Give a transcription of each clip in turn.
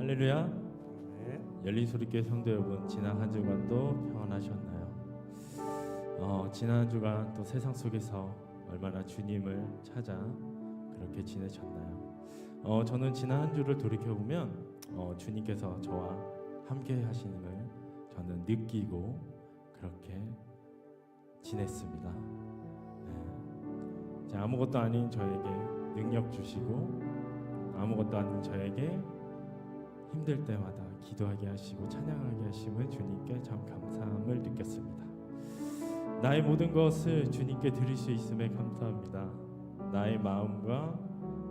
할렐루야. 네. 열린소리교회 성도 여러분, 지난 한 주간도 평안하셨나요? 지난 한 주간 또 세상 속에서 얼마나 주님을 찾아 그렇게 지내셨나요? 저는 지난 한 주를 돌이켜보면 주님께서 저와 함께 하시는 걸 저는 느끼고 그렇게 지냈습니다. 자, 아무것도 아닌 저에게 능력 주시고 아무것도 아닌 저에게 힘들 때마다 기도하게 하시고 찬양하게 하심을 주님께 참 감사함을 느꼈습니다. 나의 모든 것을 주님께 드릴 수 있음에 감사합니다. 나의 마음과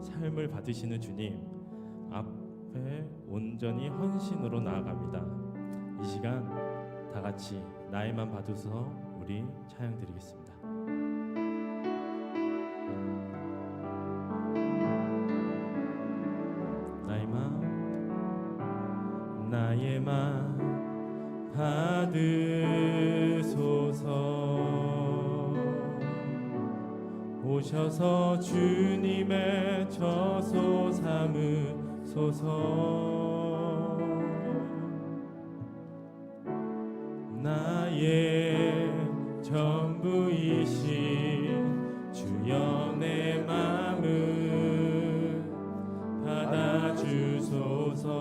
삶을 받으시는 주님 앞에 온전히 헌신으로 나아갑니다. 이 시간 다 같이 나의 맘 받으서 우리 찬양 드리겠습니다. 나의 맘 받으소서. 오셔서 주님의 처소 삼으소서. 나의 전부이신 주여 내 맘을 받아주소서.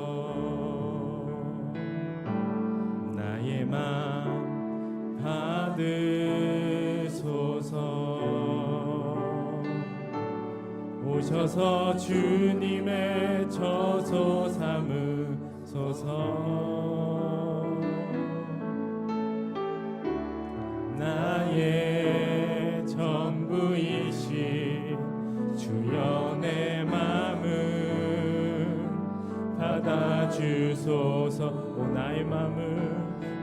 나의 맘 받으소서. 오셔서 주님의 처소 삼으소서. 나의 전부이신 주여 내 맘을 받아주소서. 오 나의 맘을,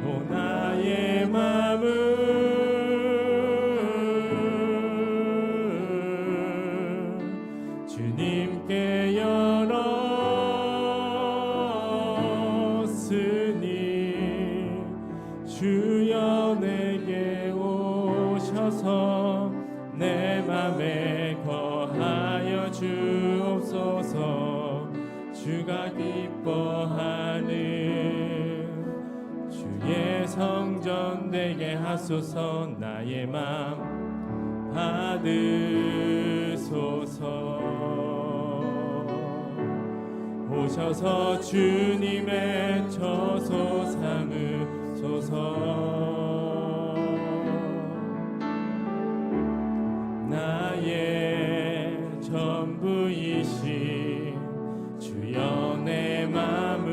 오 나의 맘을 주님께 열었으니 주여 내게 오셔서 내 맘에 거하여 주옵소서. 주가 기뻐하는 주의 성전 되게 하소서. 나의 맘 받으소서. 오셔서 주님의 처소 삼으소서. 나의 전부이신 주여 내 맘을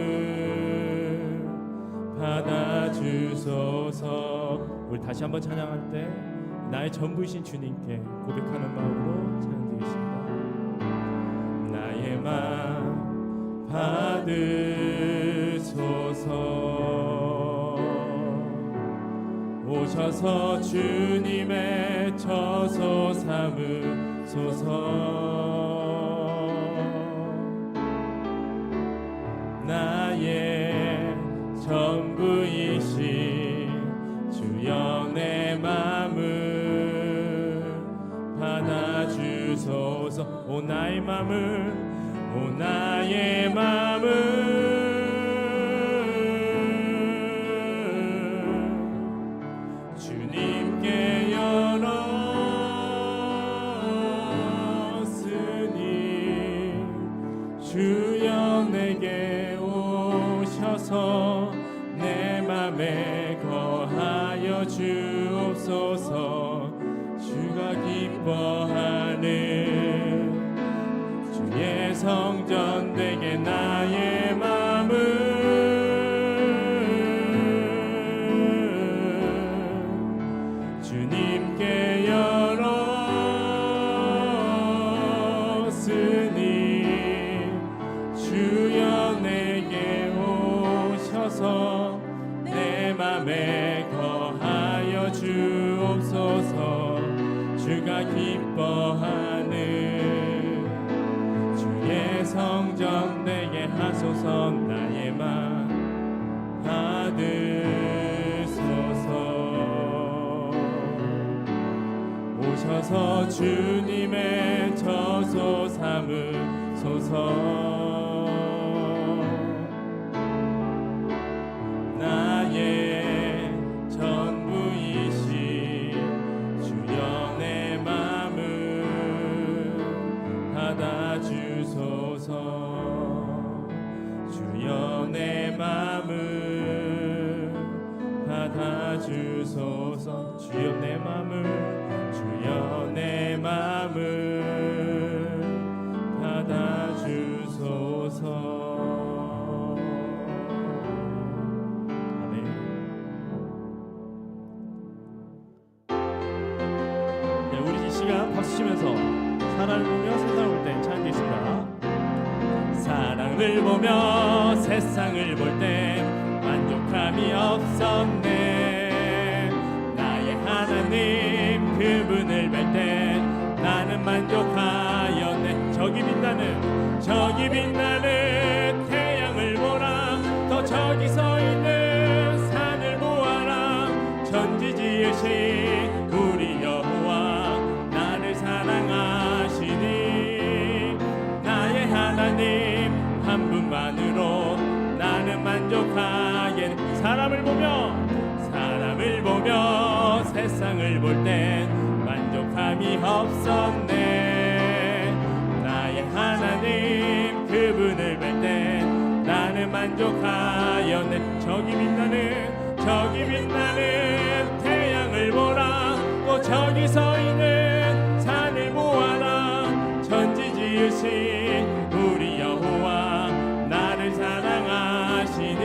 받아주소서. 우리 다시 한번 찬양할 때 나의 전부이신 주님께 고백하는 마음으로 찬양드리겠습니다. 나의 맘 받으소서. 오셔서 주님의 처소 삼으소서. 나의 전부이신 주여 내 맘을 받아주소서. 오 나의 맘을, 오 나의 맘을 주님께 열었으니 주여 내게 오셔서 내 맘에 거하여 주옵소서. 주가 기뻐하는 주의 성전 되게 나의 맘을 주님께 열었으니 주여 내게 오셔서 내 맘에 거하여 주옵소서. 주가 기뻐하는 주의 성전 되게 하소서. 나의 맘 받으소서. 오셔서 주님의 처소 삼으소서. 주여 내 맘을 받아주소서. 주여 내 맘을 받아주소서. 박수 치면서 사랑을 보며 세상을 볼 때 찬양하겠습니다. 사랑을 보며 세상을 볼 때 만족함이 없었네. 나의 하나님 그분을 뵐 때 나는 만족하였네. 저기 빛나는 태양을 보라. 더 저기 서 있는 산을 보아라. 천지 지으신 우리 여호와 사랑하시니 나의 하나님 한 분만으로 나는 만족하겠네. 사람을 보며 세상을 볼 땐 만족함이 없었네. 나의 하나님 그분을 뵐 땐 나는 만족하였네. 저기 빛나는 태양을 보라. 또 저기 서 있는 산을 보아라. 천지 지으신 우리 여호와 나를 사랑하시니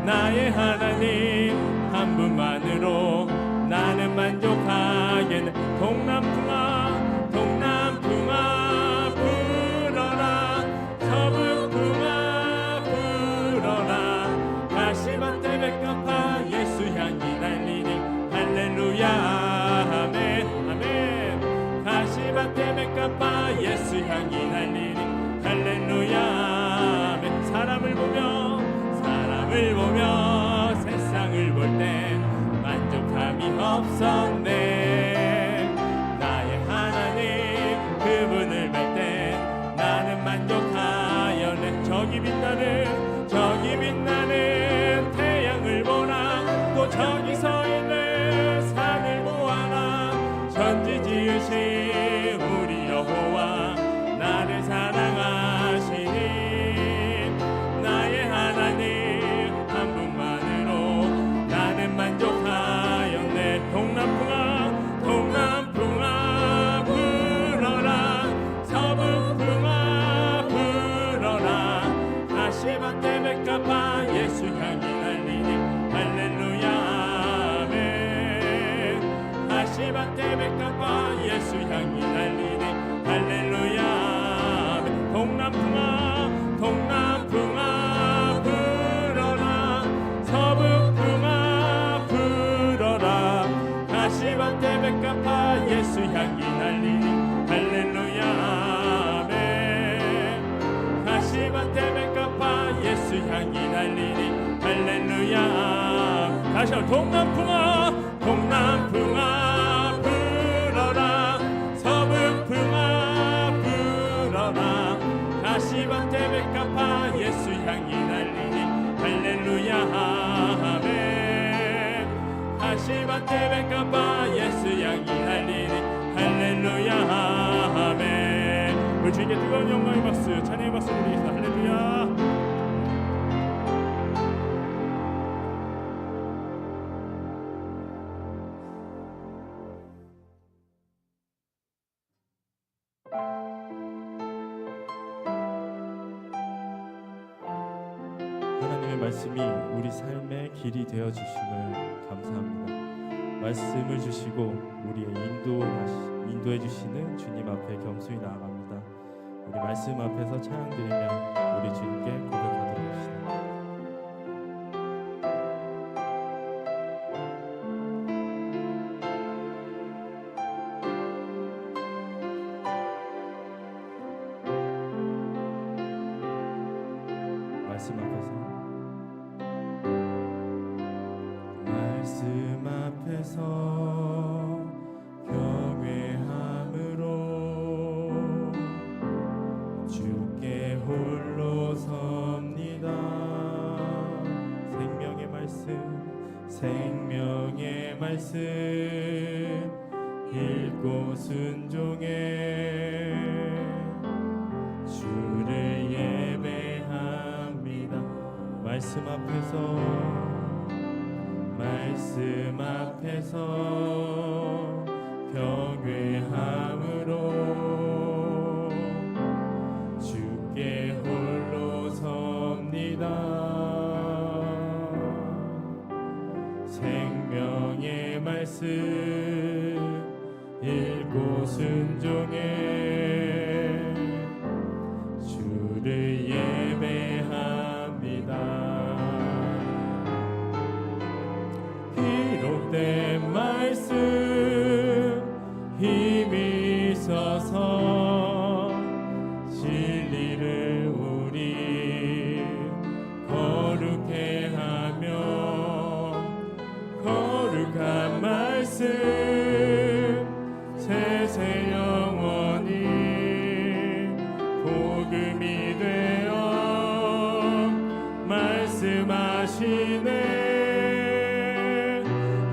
나의 하나님 한 분만으로 나는 만족하겠네. 동남풍아 불어라. 서북풍아 불어라. 가시밭에 백합화 예수 향기 날리니 할렐루야 아멘 아멘. 가시밭에 백합화 예수 향기 날리니 할렐루야 아멘. 사람을 보며 세상을 볼 때 만족함이 없었네. 나의 하나님 그분을 뵐 때 나는 만족하였네. 저기 빛나는 태양을 보라. 또 저기 서 있는 산을 보아라. 천지 지으신 우리 여호와 나를 사랑하시니 나의 하나님 한 분만으로 나는 만족하였네. 동남풍아 불어라. 서북풍아 불어라. 가시밭에 백합화 예수 향기 날리니 할렐루야 아멘. 가시밭에 백합화 예수 향기 날리니 할렐루야 아멘. 동남풍아 불어라. 서북풍아 불어라. 가시밭에 백합화 예수 향기 날리니 할렐루야 아멘. 가시밭에 백합화 예수 향기 날리니 할렐루야. 다시 한번 동남풍아 불어라. 서북풍아 불어라. 가시밭에 백합화 예수 향기 날리니 할렐루야 아멘. 가시밭에 백합화 예수 향기 날리니 할렐루야 아멘. 우리 주님께 뜨거운 영광의 박수 찬양의 박수 드리겠습니다. 할렐루야. 하나님의 말씀이 우리 삶의 길이 되어 주심을 감사합니다. 말씀을 주시고 우리의 인도해 주시는 주님 앞에 겸손히 나아갑니다. 우리 말씀 앞에서 찬양 드리며 우리 주님께 고백하도록 합시다. 말씀 앞에서 경외함으로 주께 홀로 섭니다. 생명의 말씀 읽고 순종해 말씀 앞에서 경외함으로 주께 홀로 섭니다. 생명의 말씀 읽고 순종해 주를 예배합니다. 기록된 말씀 힘이 있어서 진리를 우리 거룩해 하며 거룩한 말씀 세세 영원히 복음이 되어 말씀하시네.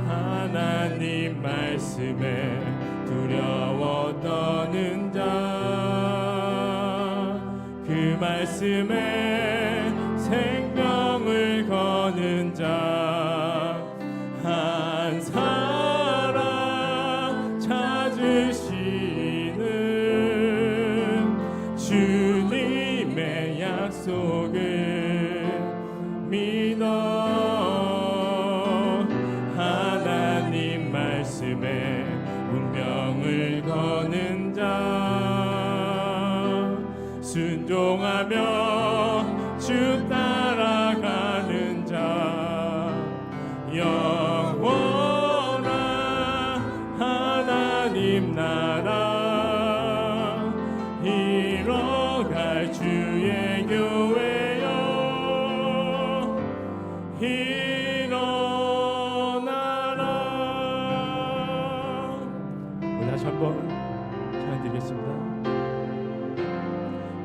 하나님 말씀에 두려워 떠는 자, 그 말씀에 생명을 거는 자, 한 사람 찾으시는 주님의 약속을 믿어. 하나님 말씀에 운명을 거는 자, 순종하며 주 따라가는 자, 영원한 하나님 나라 이뤄갈 주의 교회여 일어나라. 우리 다시 한번 찬양드리겠습니다.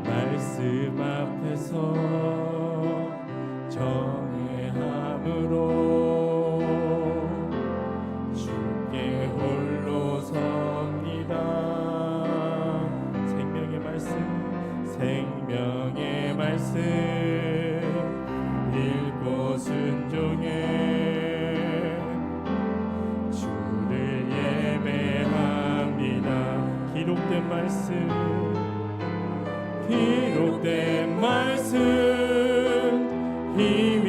말씀 앞에서 정회함으로 주께 홀로 섭니다. 생명의 말씀 읽고 순종해 주를 예배합니다. 기록된 말씀 힘이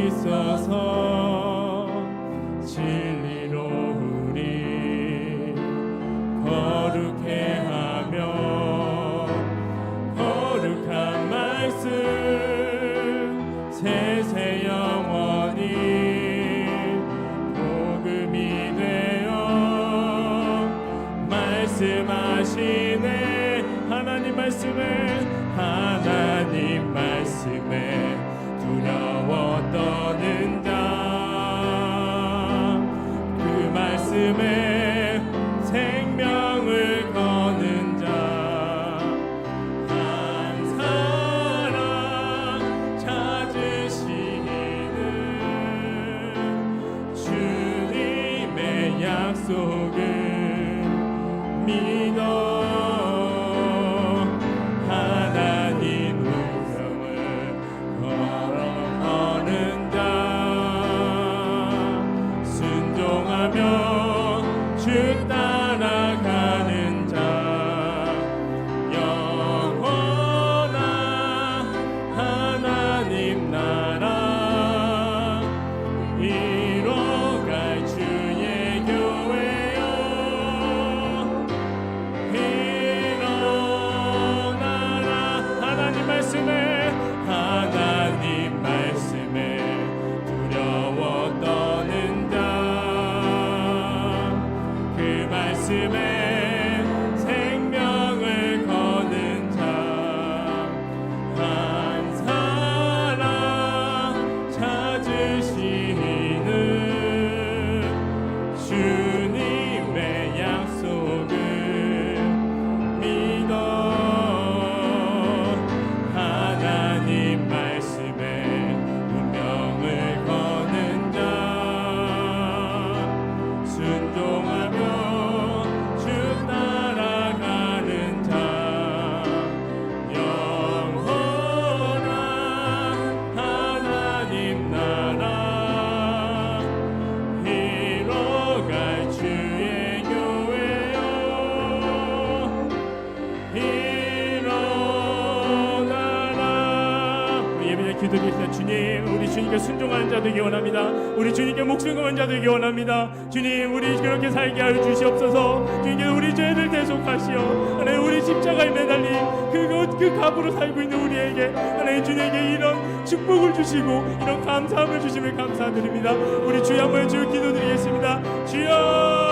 있어서 진리로 우리 거룩해 하며 거룩한 말씀 세세 영원히 복음이 되어 말씀하시네. 하나님 말씀에 두려워 떠는 자, 그 말씀에 생명을 거는 자, 한 사람 찾으시는 주님의 약속을 믿어. 주 따라가는 자, 영원한 하나님 나라 이뤄갈 주의 교회여 일어나라. 하나님 말씀에 두려워 떠는 자, 말씀에 생명을 거는 자, 한 사람 찾으시는 주님의 약속을 믿어. 하나님 말씀에 운명을 거는 자, 순종하며 주 기도드리겠습니다. 주님, 우리 주님께 순종하는 자 되기 원합니다. 우리 주님께 목숨 거는 자 되기 원합니다. 주님, 우리 그렇게 살게 하여 주시옵소서. 주님께서 우리 죄를 대속하시어 하나님, 우리 십자가에 매달린 그 갑으로 살고 있는 우리에게 하나님, 주님에게 이런 축복을 주시고 이런 감사함을 주심을 감사드립니다. 우리 주여 한번 주여 기도드리겠습니다. 주여,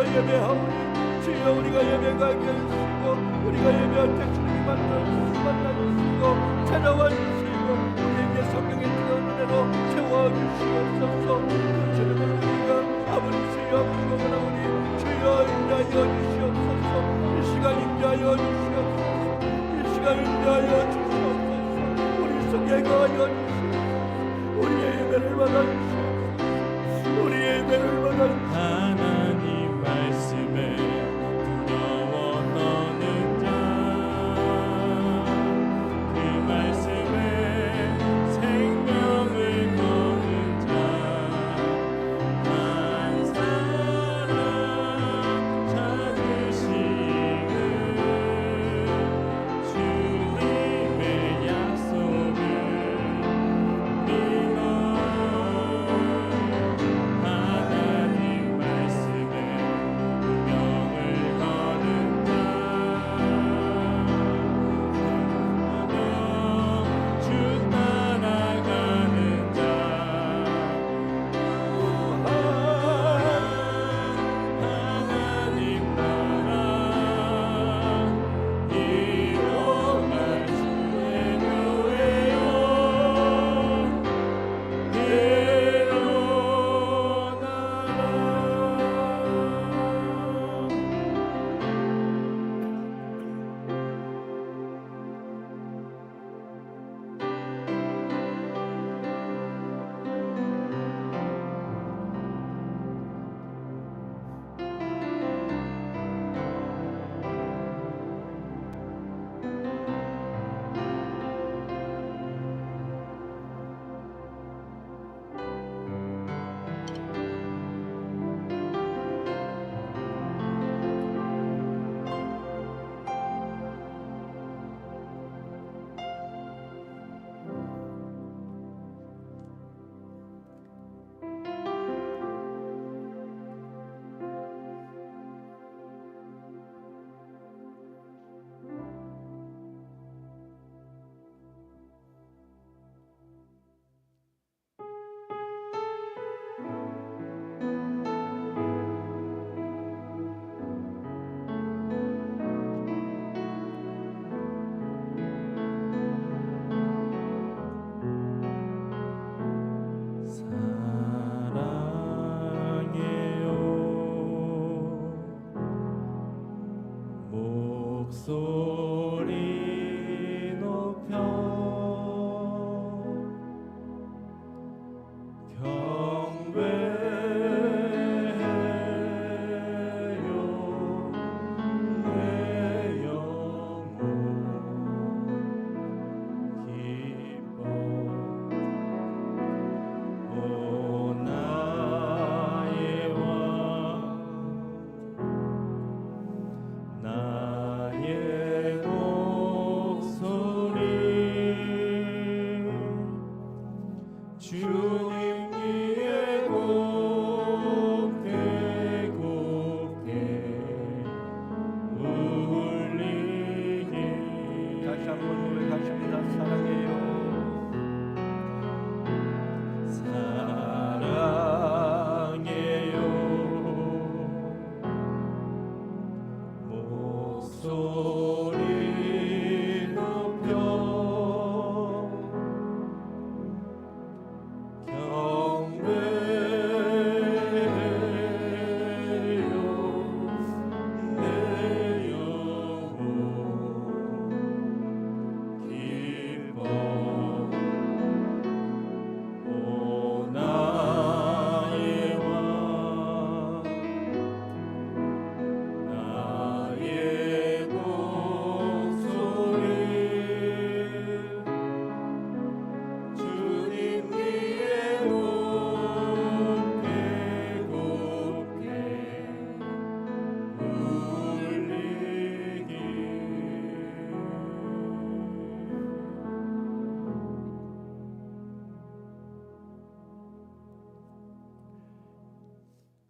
예배하오니 주여 우리가 예배가게 해주시고 우리가 예배할 때 주님이 만나주시고 찾아와 주시고 우리에게 성령의 뜨거운 은혜로 채워주시옵소서. 주님을 우리가 아버지 주여 부르노니 주여 임하여 주시옵소서. 이 시간 임하여 주시옵소서. 이 시간 임하여 주시옵소서. 우리 속에 거하여 주시옵소서. 우리의 예배를 받아주시옵소서. 우리의 예배를 받아주시옵소서. 하나님 말씀에 두려워 떠는 자, 그 말씀에 생명을 거는 자, 한 사람 찾으리라.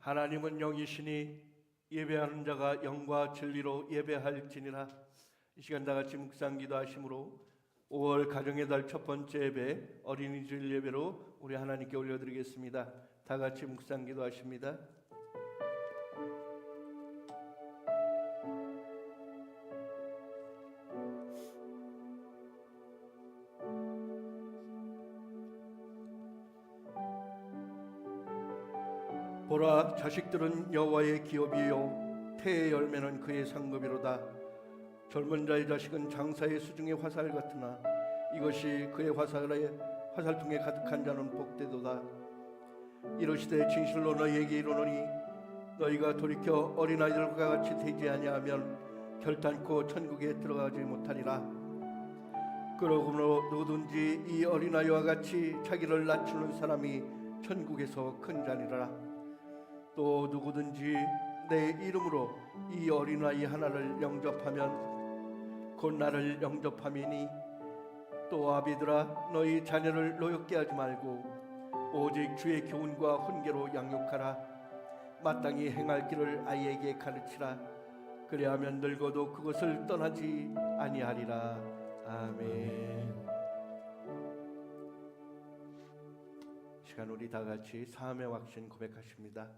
하나님은 영이시니 예배하는 자가 영과 진리로 예배할지니라. 이 시간 다 같이 묵상 기도하심으로 5월 가정의 달 첫 번째 예배 어린이 주일 예배로 우리 하나님께 올려드리겠습니다. 다 같이 묵상 기도하십니다. 보라, 자식들은 여호와의 기업이요 태의 열매는 그의 상급이로다. 젊은 자의 자식은 장사의 수중의 화살 같으나 이것이 그의 화살통에 가득한 자는 복되도다. 이르시되 진실로 너희에게 이르노니 너희가 돌이켜 어린아이들과 같이 되지 아니하면 결단코 천국에 들어가지 못하리라. 그러므로 누구든지 이 어린아이와 같이 자기를 낮추는 사람이 천국에서 큰 자니라. 또 누구든지 내 이름으로 이 어린아이 하나를 영접하면 곧 나를 영접함이니 또 아비들아 너희 자녀를 노엽게 하지 말고 오직 주의 교훈과 훈계로 양육하라. 마땅히 행할 길을 아이에게 가르치라. 그리하면 늙어도 그것을 떠나지 아니하리라. 아멘. 시간 우리 다 같이 사함의 확신 고백하십니다.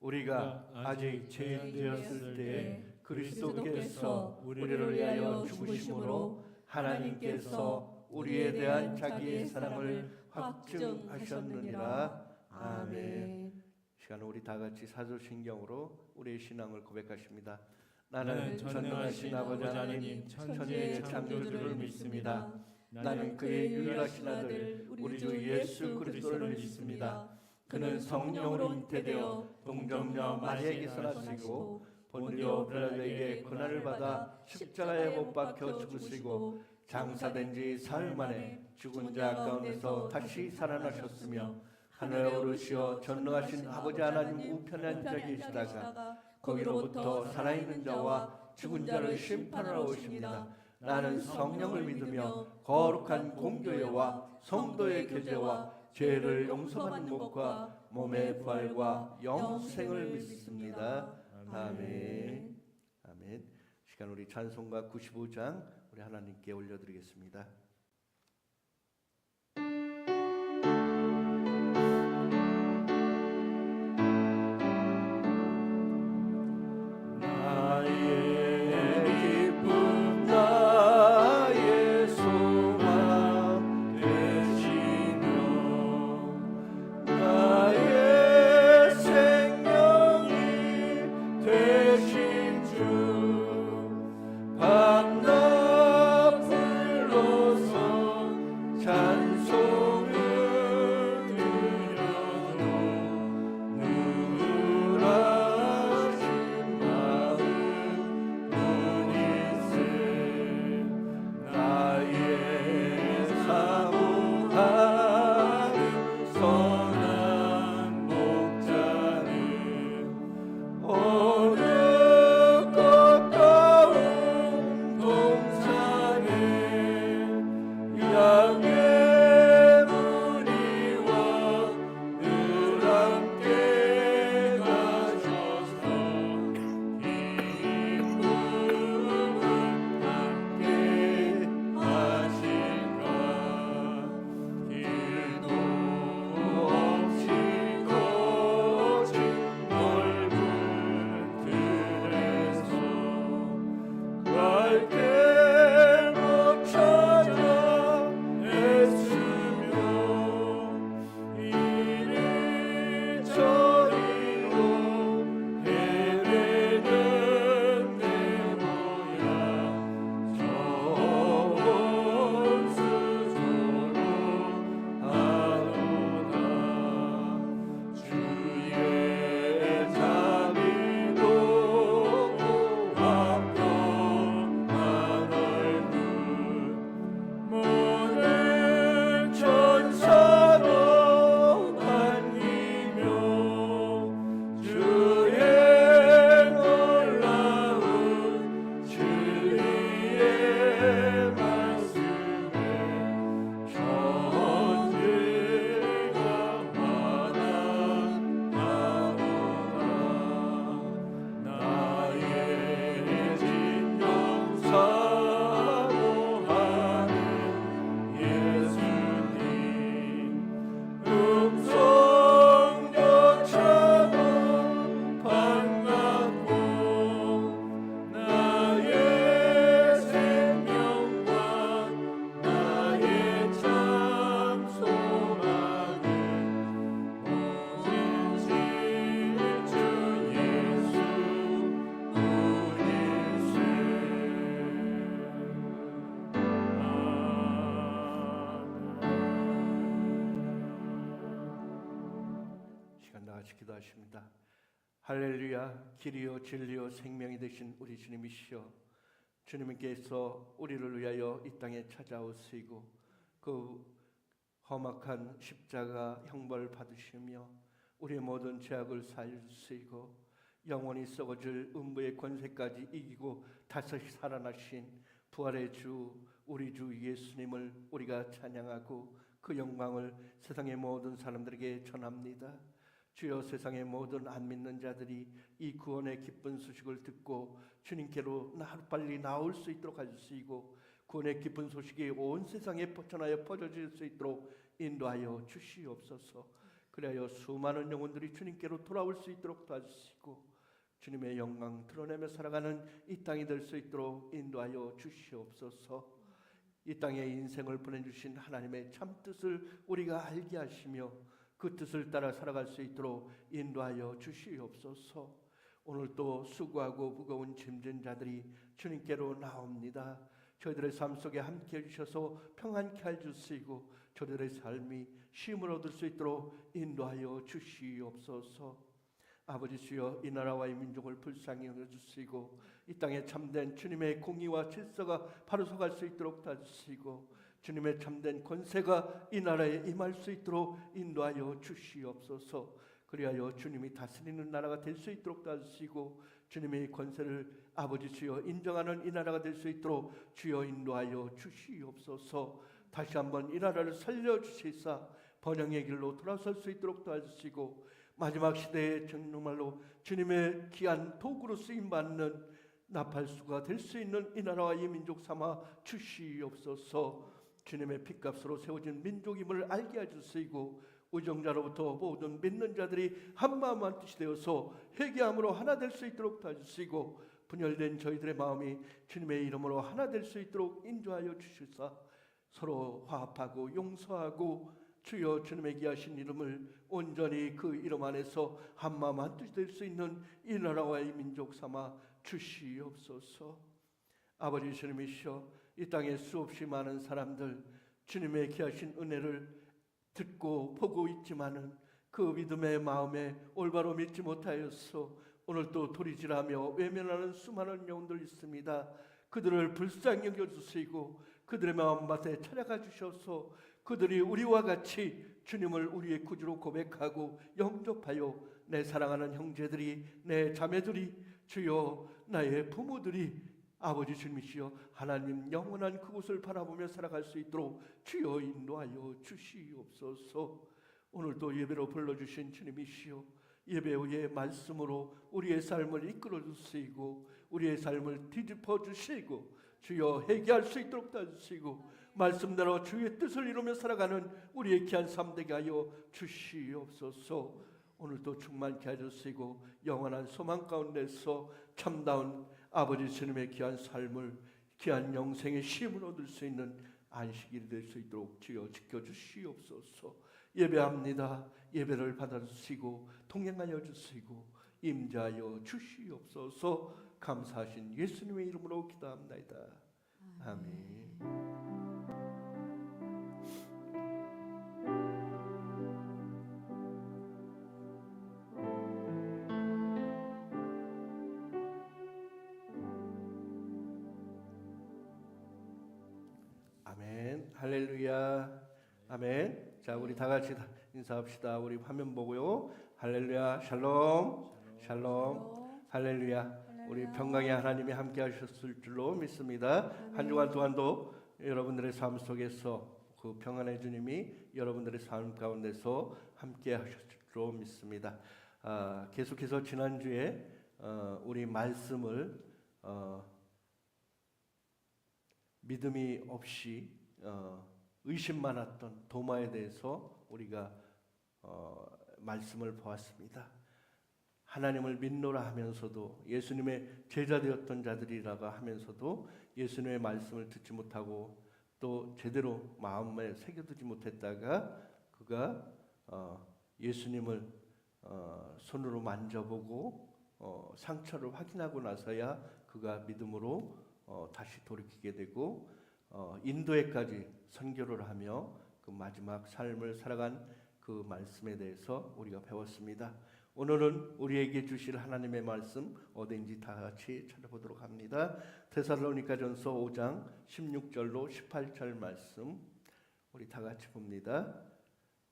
우리가 아직 죄인되었을 때에 그리스도께서 우리를 위하여 죽으심으로 하나님께서 우리에 대한 자기의 사랑을 확증하셨느니라. 아멘. 시간 우리 다 같이 사도신경으로 우리의 신앙을 고백하십니다. 나는 전능하신 아버지 하나님 천지의 창조주를 믿습니다. 나는 그의 유일하신 아들 우리 주 예수 그리스도를 믿습니다. 그는 성령으로 잉태되어 동정녀 마리아에게서 나시고 본디오 빌라도에게 고난을 받아 십자가에 못 박혀 죽으시고 장사된 지 사흘 만에 죽은 자 가운데서 다시 살아나셨으며 하늘에 오르시어 전능하신 아버지 하나님 우편에 앉아 계시다가 거기로부터 살아있는 자와 죽은 자를 심판하러 오십니다. 나는 성령을 믿으며 거룩한 공교회와 성도의 교제와 죄를 용서받는 것과 몸의 부활과 영생을 믿습니다. 아멘. 아멘. 시간 우리 찬송가 95장 우리 하나님께 올려드리겠습니다. 밤낮 불로 같이 기도하십니다. 할렐루야. 길이요 진리요 생명이 되신 우리 주님이시여, 주님께서 우리를 위하여 이 땅에 찾아오시고 그 험악한 십자가 형벌 받으시며 우리의 모든 죄악을 사해주시고 영원히 썩어질 음부의 권세까지 이기고 다시 살아나신 부활의 주 우리 주 예수님을 우리가 찬양하고 그 영광을 세상의 모든 사람들에게 전합니다. 주여, 세상의 모든 안 믿는 자들이 이 구원의 기쁜 소식을 듣고 주님께로 하루빨리 나올 수 있도록 해주시고 구원의 기쁜 소식이 온 세상에 퍼져나여 퍼져질 수 있도록 인도하여 주시옵소서. 그리하여 수많은 영혼들이 주님께로 돌아올 수 있도록 도와주시고 주님의 영광 드러내며 살아가는 이 땅이 될 수 있도록 인도하여 주시옵소서. 이 땅에 인생을 보내주신 하나님의 참 뜻을 우리가 알게 하시며 그 뜻을 따라 살아갈 수 있도록 인도하여 주시옵소서. 오늘 또 수고하고 무거운 짐진 자들이 주님께로 나옵니다. 저희들의 삶 속에 함께 해주셔서 평안케 해주시고 저희들의 삶이 쉼을 얻을 수 있도록 인도하여 주시옵소서. 아버지 주여, 이 나라와 이 민족을 불쌍히 여겨주시고 이 땅에 참된 주님의 공의와 질서가 바로 서갈 수 있도록 도와주시고 주님의 참된 권세가 이 나라에 임할 수 있도록 인도하여 주시옵소서. 그리하여 주님이 다스리는 나라가 될 수 있도록 도와주시고 주님의 권세를 아버지 주여 인정하는 이 나라가 될 수 있도록 주여 인도하여 주시옵소서. 다시 한번 이 나라를 살려주시사 번영의 길로 돌아설 수 있도록 도와주시고 마지막 시대에 정말로 주님의 귀한 도구로 쓰임받는 나팔수가 될 수 있는 이 나라와 이 민족 삼아 주시옵소서. 주님의 핏값으로 세워진 민족임을 알게 해주시고 의정자로부터 모든 믿는 자들이 한마음 한뜻이 되어서 회개함으로 하나 될 수 있도록 도와주시고 분열된 저희들의 마음이 주님의 이름으로 하나 될 수 있도록 인도하여 주시사 서로 화합하고 용서하고 주여 주님의 귀하신 이름을 온전히 그 이름 안에서 한마음 한뜻이 될 수 있는 이 나라와 이 민족 삼아 주시옵소서. 아버지 주님이시여, 이 땅에 수없이 많은 사람들 주님의 귀하신 은혜를 듣고 보고 있지만은 그 믿음의 마음에 올바로 믿지 못하여서 오늘 또 도리질하며 외면하는 수많은 영혼들 있습니다. 그들을 불쌍히 여겨주시고 그들의 마음밭에 찾아가 주셔서 그들이 우리와 같이 주님을 우리의 구주로 고백하고 영접하여 내 사랑하는 형제들이, 내 자매들이, 주여 나의 부모들이 아버지 주님이시여 하나님 영원한 그곳을 바라보며 살아갈 수 있도록 주여 인도하여 주시옵소서. 오늘도 예배로 불러주신 주님이시여, 예배 후에 말씀으로 우리의 삶을 이끌어 주시고 우리의 삶을 뒤집어 주시고 주여 회개할 수 있도록 도와주시고 말씀대로 주의 뜻을 이루며 살아가는 우리의 귀한 삶 되게 하여 주시옵소서. 오늘도 충만케 해주시고 영원한 소망 가운데서 참다운 아버지 주님의 귀한 삶을 귀한 영생의 쉼을 얻을 수 있는 안식일이 될 수 있도록 주여 지켜주시옵소서. 예배합니다. 예배를 받아주시고 동행하여 주시고 임자하여 주시옵소서. 감사하신 예수님의 이름으로 기도합나이다. 아멘. 아멘. 할렐루야. 아멘. 자, 우리 다 같이 인사합시다. 우리 화면 보고요. 할렐루야. 샬롬. 샬롬. 할렐루야. 우리 평강의 하나님이 함께 하셨을 줄로 믿습니다. 한 주간 동안도 여러분들의 삶 속에서 그 평안의 주님이 여러분들의 삶 가운데서 함께 하셨을 줄로 믿습니다. 계속해서 지난주에 우리 말씀을 믿음이 없이 의심 많았던 도마에 대해서 우리가 말씀을 보았습니다. 하나님을 믿노라 하면서도 예수님의 제자 되었던 자들이라고 하면서도 예수님의 말씀을 듣지 못하고 또 제대로 마음에 새겨두지 못했다가 그가 예수님을 손으로 만져보고 상처를 확인하고 나서야 그가 믿음으로 다시 돌이키게 되고 인도에까지 선교를 하며 그 마지막 삶을 살아간 그 그 말씀에 대해서 우리가 배웠습니다. 오늘은 우리에게 주실 하나님의 말씀 어딘지 다 같이 찾아보도록 합니다. 데살로니가전서 5장 16절로 18절 말씀 우리 다 같이 봅니다.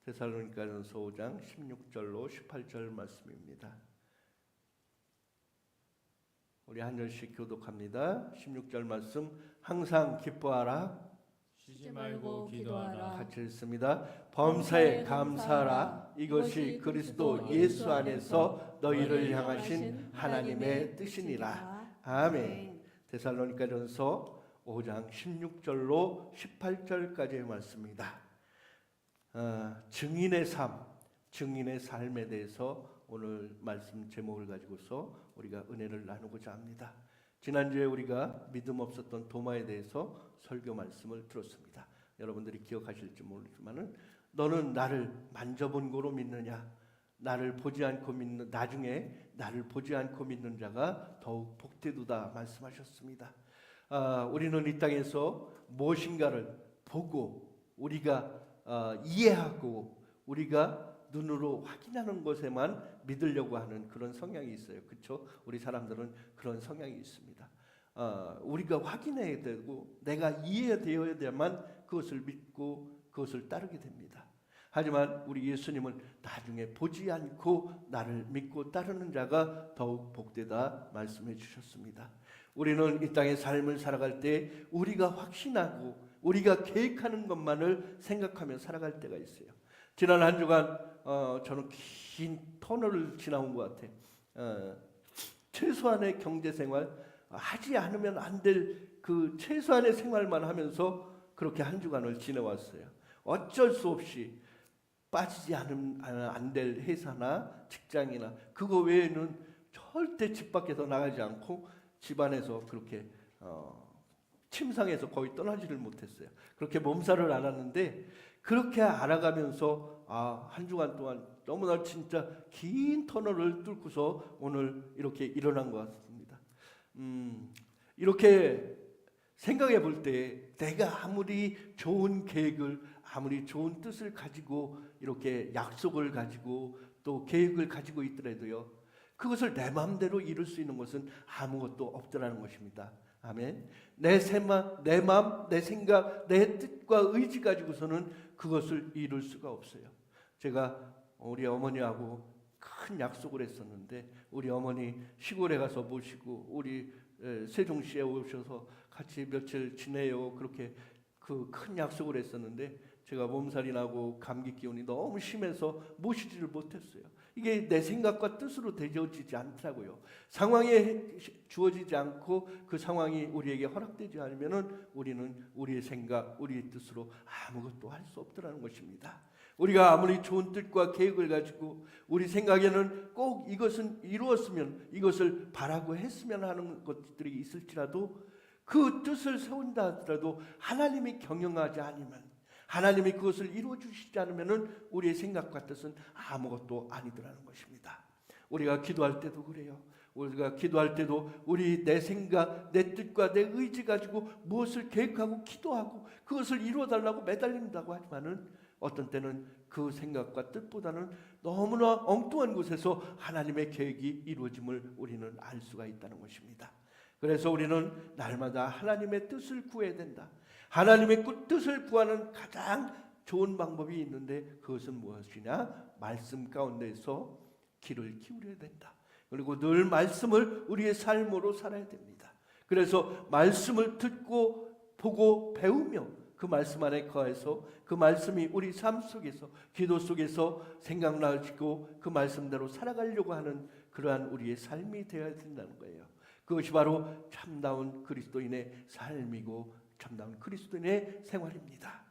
데살로니가전서 5장 16절로 18절 말씀입니다. 우리 한 절씩 교독합니다. 16절 말씀 항상 기뻐하라 쉬지 말고 기도하라. 같이 읽습니다. 범사에 감사하라. 이것이 그리스도 예수 안에서 너희를 향하신 하나님의 뜻이니라. 아멘. 데살로니가전서 5장 16절로 18절까지의 말씀입니다. 증인의 삶, 증인의 삶에 대해서 오늘 말씀 제목을 가지고서 우리가 은혜를 나누고자 합니다. 지난주에 우리가 믿음 없었던 도마에 대해서 설교 말씀을 들었습니다. 여러분들이 기억하실지 모르지만은 너는 나를 만져본 거로 믿느냐? 나를 보지 않고 믿는 나중에 나를 보지 않고 믿는 자가 더욱 복되도다 말씀하셨습니다. 우리는 이 땅에서 무엇인가를 보고 우리가 이해하고 우리가 눈으로 확인하는 것에만 믿으려고 하는 그런 성향이 있어요. 그렇죠? 우리 사람들은 그런 성향이 있습니다. 우리가 확인해야 되고 내가 이해되어야만 그것을 믿고 그것을 따르게 됩니다. 하지만 우리 예수님은 나중에 보지 않고 나를 믿고 따르는 자가 더욱 복되다 말씀해 주셨습니다. 우리는 이 땅의 삶을 살아갈 때 우리가 확신하고 우리가 계획하는 것만을 생각하며 살아갈 때가 있어요. 지난 한 주간 저는 긴 터널을 지나온 것 같아요. 최소한의 경제생활 하지 않으면 안 될 그 최소한의 생활만 하면서 그렇게 한 주간을 지내왔어요. 어쩔 수 없이 빠지지 않으면 안 될 회사나 직장이나 그거 외에는 절대 집 밖에서 나가지 않고 집안에서 그렇게 침상에서 거의 떠나지를 못했어요. 그렇게 몸살을 앓았는데 그렇게 알아가면서 한 주간 동안 너무나 진짜 긴 터널을 뚫고서 오늘 이렇게 일어난 것 같습니다. 이렇게 생각해 볼 때 내가 아무리 좋은 계획을 아무리 좋은 뜻을 가지고 이렇게 약속을 가지고 또 계획을 가지고 있더라도요 그것을 내 마음대로 이룰 수 있는 것은 아무것도 없더라는 것입니다. 아멘. 내 마음, 내 생각, 내 뜻과 의지 가지고서는 그것을 이룰 수가 없어요. 제가 우리 어머니하고 큰 약속을 했었는데 우리 어머니 시골에 가서 모시고 우리 세종시에 오셔서 같이 며칠 지내요. 그렇게 그 큰 약속을 했었는데 제가 몸살이 나고 감기 기운이 너무 심해서 모시지를 못했어요. 이게 내 생각과 뜻으로 되어지지 않더라고요. 상황에 주어지지 않고 그 상황이 우리에게 허락되지 않으면은 우리는 우리의 생각, 우리의 뜻으로 아무것도 할 수 없더라는 것입니다. 우리가 아무리 좋은 뜻과 계획을 가지고 우리 생각에는 꼭 이것은 이루었으면 이것을 바라고 했으면 하는 것들이 있을지라도 그 뜻을 세운다 하더라도 하나님이 경영하지 않으면 하나님이 그것을 이루어 주시지 않으면 우리의 생각과 뜻은 아무것도 아니더라는 것입니다. 우리가 기도할 때도 그래요. 우리가 기도할 때도 우리 내 생각, 내 뜻과 내 의지 가지고 무엇을 계획하고 기도하고 그것을 이루어 달라고 매달린다고 하지만은 어떤 때는 그 생각과 뜻보다는 너무나 엉뚱한 곳에서 하나님의 계획이 이루어짐을 우리는 알 수가 있다는 것입니다. 그래서 우리는 날마다 하나님의 뜻을 구해야 된다. 하나님의 뜻을 구하는 가장 좋은 방법이 있는데 그것은 무엇이냐? 말씀 가운데서 귀를 기울여야 된다. 그리고 늘 말씀을 우리의 삶으로 살아야 됩니다. 그래서 말씀을 듣고 보고 배우며 그 말씀 안에 거해서 그 말씀이 우리 삶 속에서 기도 속에서 생각나시고 그 말씀대로 살아가려고 하는 그러한 우리의 삶이 되어야 된다는 거예요. 그것이 바로 참다운 그리스도인의 삶이고 참다운 그리스도인의 생활입니다.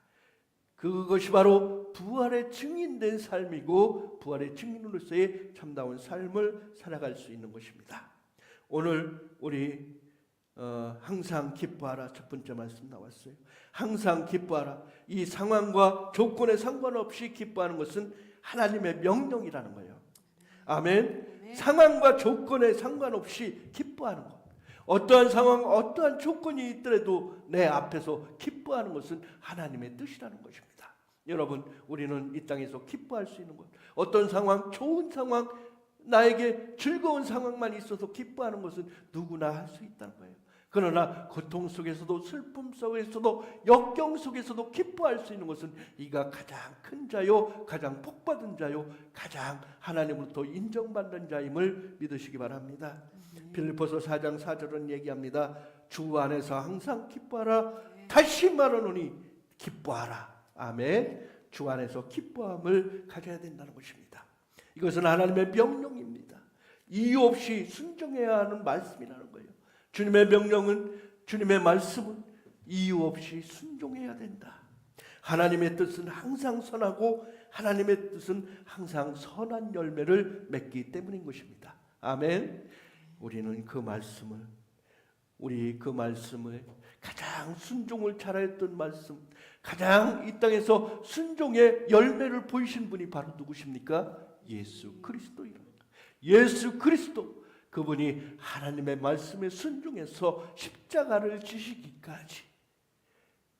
그것이 바로 부활의 증인된 삶이고 부활의 증인으로서의 참다운 삶을 살아갈 수 있는 것입니다. 오늘 우리 항상 기뻐하라 첫 번째 말씀 나왔어요. 항상 기뻐하라. 이 상황과 조건에 상관없이 기뻐하는 것은 하나님의 명령이라는 거예요. 아멘. 상황과 조건에 상관없이 기뻐하는 것. 어떠한 상황, 어떠한 조건이 있더라도 내 앞에서 기뻐하는 것은 하나님의 뜻이라는 것입니다. 여러분, 우리는 이 땅에서 기뻐할 수 있는 것, 어떤 상황, 좋은 상황, 나에게 즐거운 상황만 있어서 기뻐하는 것은 누구나 할 수 있다는 거예요. 그러나 고통 속에서도, 슬픔 속에서도, 역경 속에서도 기뻐할 수 있는 것은 이가 가장 큰 자요, 가장 복받은 자요, 가장 하나님으로부터 인정받는 자임을 믿으시기 바랍니다. 빌립보서 4장 4절은 얘기합니다. 주 안에서 항상 기뻐하라. 다시 말하노니 기뻐하라. 아멘. 주 안에서 기뻐함을 가져야 된다는 것입니다. 이것은 하나님의 명령입니다. 이유 없이 순종해야 하는 말씀이라는 거예요. 주님의 명령은, 주님의 말씀은 이유 없이 순종해야 된다. 하나님의 뜻은 항상 선하고 하나님의 뜻은 항상 선한 열매를 맺기 때문인 것입니다. 아멘. 우리는 그 말씀을, 우리 그 말씀을 가장 순종을 잘하였던 말씀, 가장 이 땅에서 순종의 열매를 보이신 분이 바로 누구십니까? 예수 그리스도입니다. 예수 그리스도, 그분이 하나님의 말씀에 순종해서 십자가를 지시기까지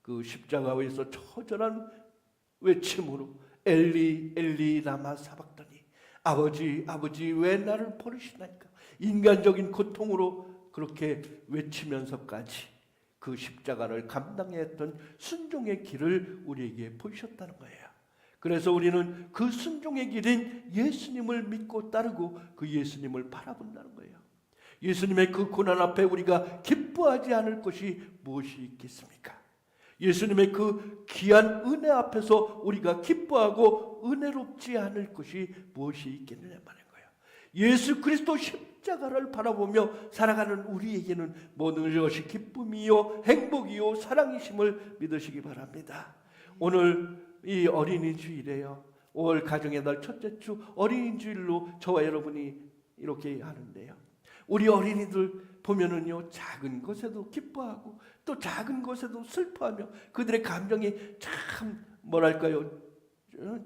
그 십자가 위에서 처절한 외침으로 엘리 엘리 라마 사박다니, 아버지 아버지 왜 나를 버리시나이까, 인간적인 고통으로 그렇게 외치면서까지 그 십자가를 감당했던 순종의 길을 우리에게 보이셨다는 거예요. 그래서 우리는 그 순종의 길인 예수님을 믿고 따르고 그 예수님을 바라본다는 거예요. 예수님의 그 고난 앞에 우리가 기뻐하지 않을 것이 무엇이 있겠습니까? 예수님의 그 귀한 은혜 앞에서 우리가 기뻐하고 은혜롭지 않을 것이 무엇이 있겠느냐 말인 거예요. 예수 그리스도 십자가를 바라보며 살아가는 우리에게는 모든 것이 기쁨이요 행복이요 사랑이심을 믿으시기 바랍니다. 오늘 이 어린이 주일에요. 5월 가정의 날 첫째 주 어린이 주일로 저와 여러분이 이렇게 하는데요. 우리 어린이들 보면은요, 작은 것에도 기뻐하고 또 작은 것에도 슬퍼하며 그들의 감정이 참 뭐랄까요,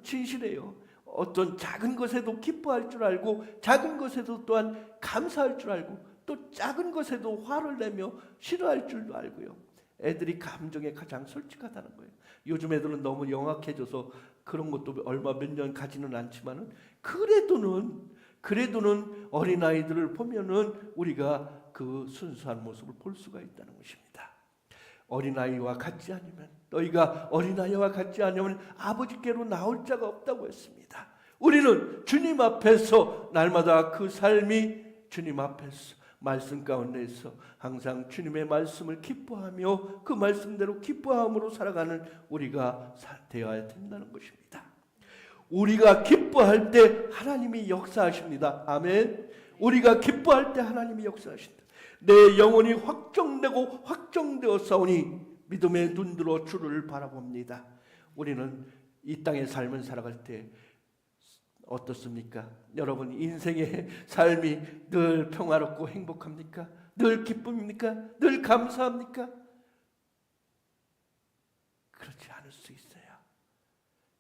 진실해요. 어떤 작은 것에도 기뻐할 줄 알고 작은 것에도 또한 감사할 줄 알고 또 작은 것에도 화를 내며 싫어할 줄도 알고요. 애들이 감정에 가장 솔직하다는 거예요. 요즘 애들은 너무 영악해져서 그런 것도 얼마 몇 년 가지는 않지만은 그래도는 어린아이들을 보면은 우리가 그 순수한 모습을 볼 수가 있다는 것입니다. 어린아이와 같지 않으면, 너희가 어린아이와 같지 않으면 아버지께로 나올 자가 없다고 했습니다. 우리는 주님 앞에서 날마다 그 삶이 주님 앞에서 말씀 가운데서 항상 주님의 말씀을 기뻐하며 그 말씀대로 기뻐함으로 살아가는 우리가 되어야 된다는 것입니다. 우리가 기뻐할 때 하나님이 역사하십니다. 아멘. 우리가 기뻐할 때 하나님이 역사하신다. 내 영혼이 확정되고 확정되었사오니 믿음의 눈들어 주를 바라봅니다. 우리는 이 땅의 삶을 살아갈 때 어떻습니까? 여러분, 인생의 삶이 늘 평화롭고 행복합니까? 늘 기쁨입니까? 늘 감사합니까? 그렇지 않을 수 있어요.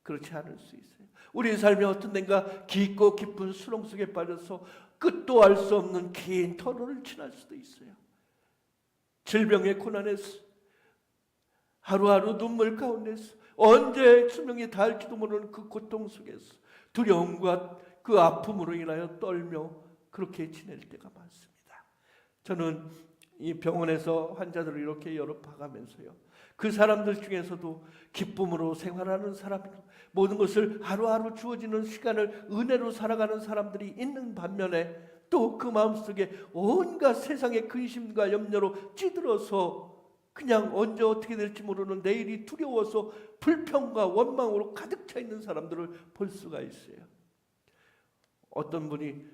그렇지 않을 수 있어요. 우리의 삶이 어떤 데인가 깊고 깊은 수렁 속에 빠져서 끝도 알 수 없는 긴 터널을 지날 수도 있어요. 질병의 고난에서, 하루하루 눈물 가운데서, 언제 수명이 닿을지도 모르는 그 고통 속에서 두려움과 그 아픔으로 인하여 떨며 그렇게 지낼 때가 많습니다. 저는 이 병원에서 환자들을 이렇게 여러 봐가면서요, 그 사람들 중에서도 기쁨으로 생활하는 사람들, 모든 것을 하루하루 주어지는 시간을 은혜로 살아가는 사람들이 있는 반면에 또 그 마음속에 온갖 세상의 근심과 염려로 찌들어서 그냥 언제 어떻게 될지 모르는 내일이 두려워서 불평과 원망으로 가득 차 있는 사람들을 볼 수가 있어요. 어떤 분이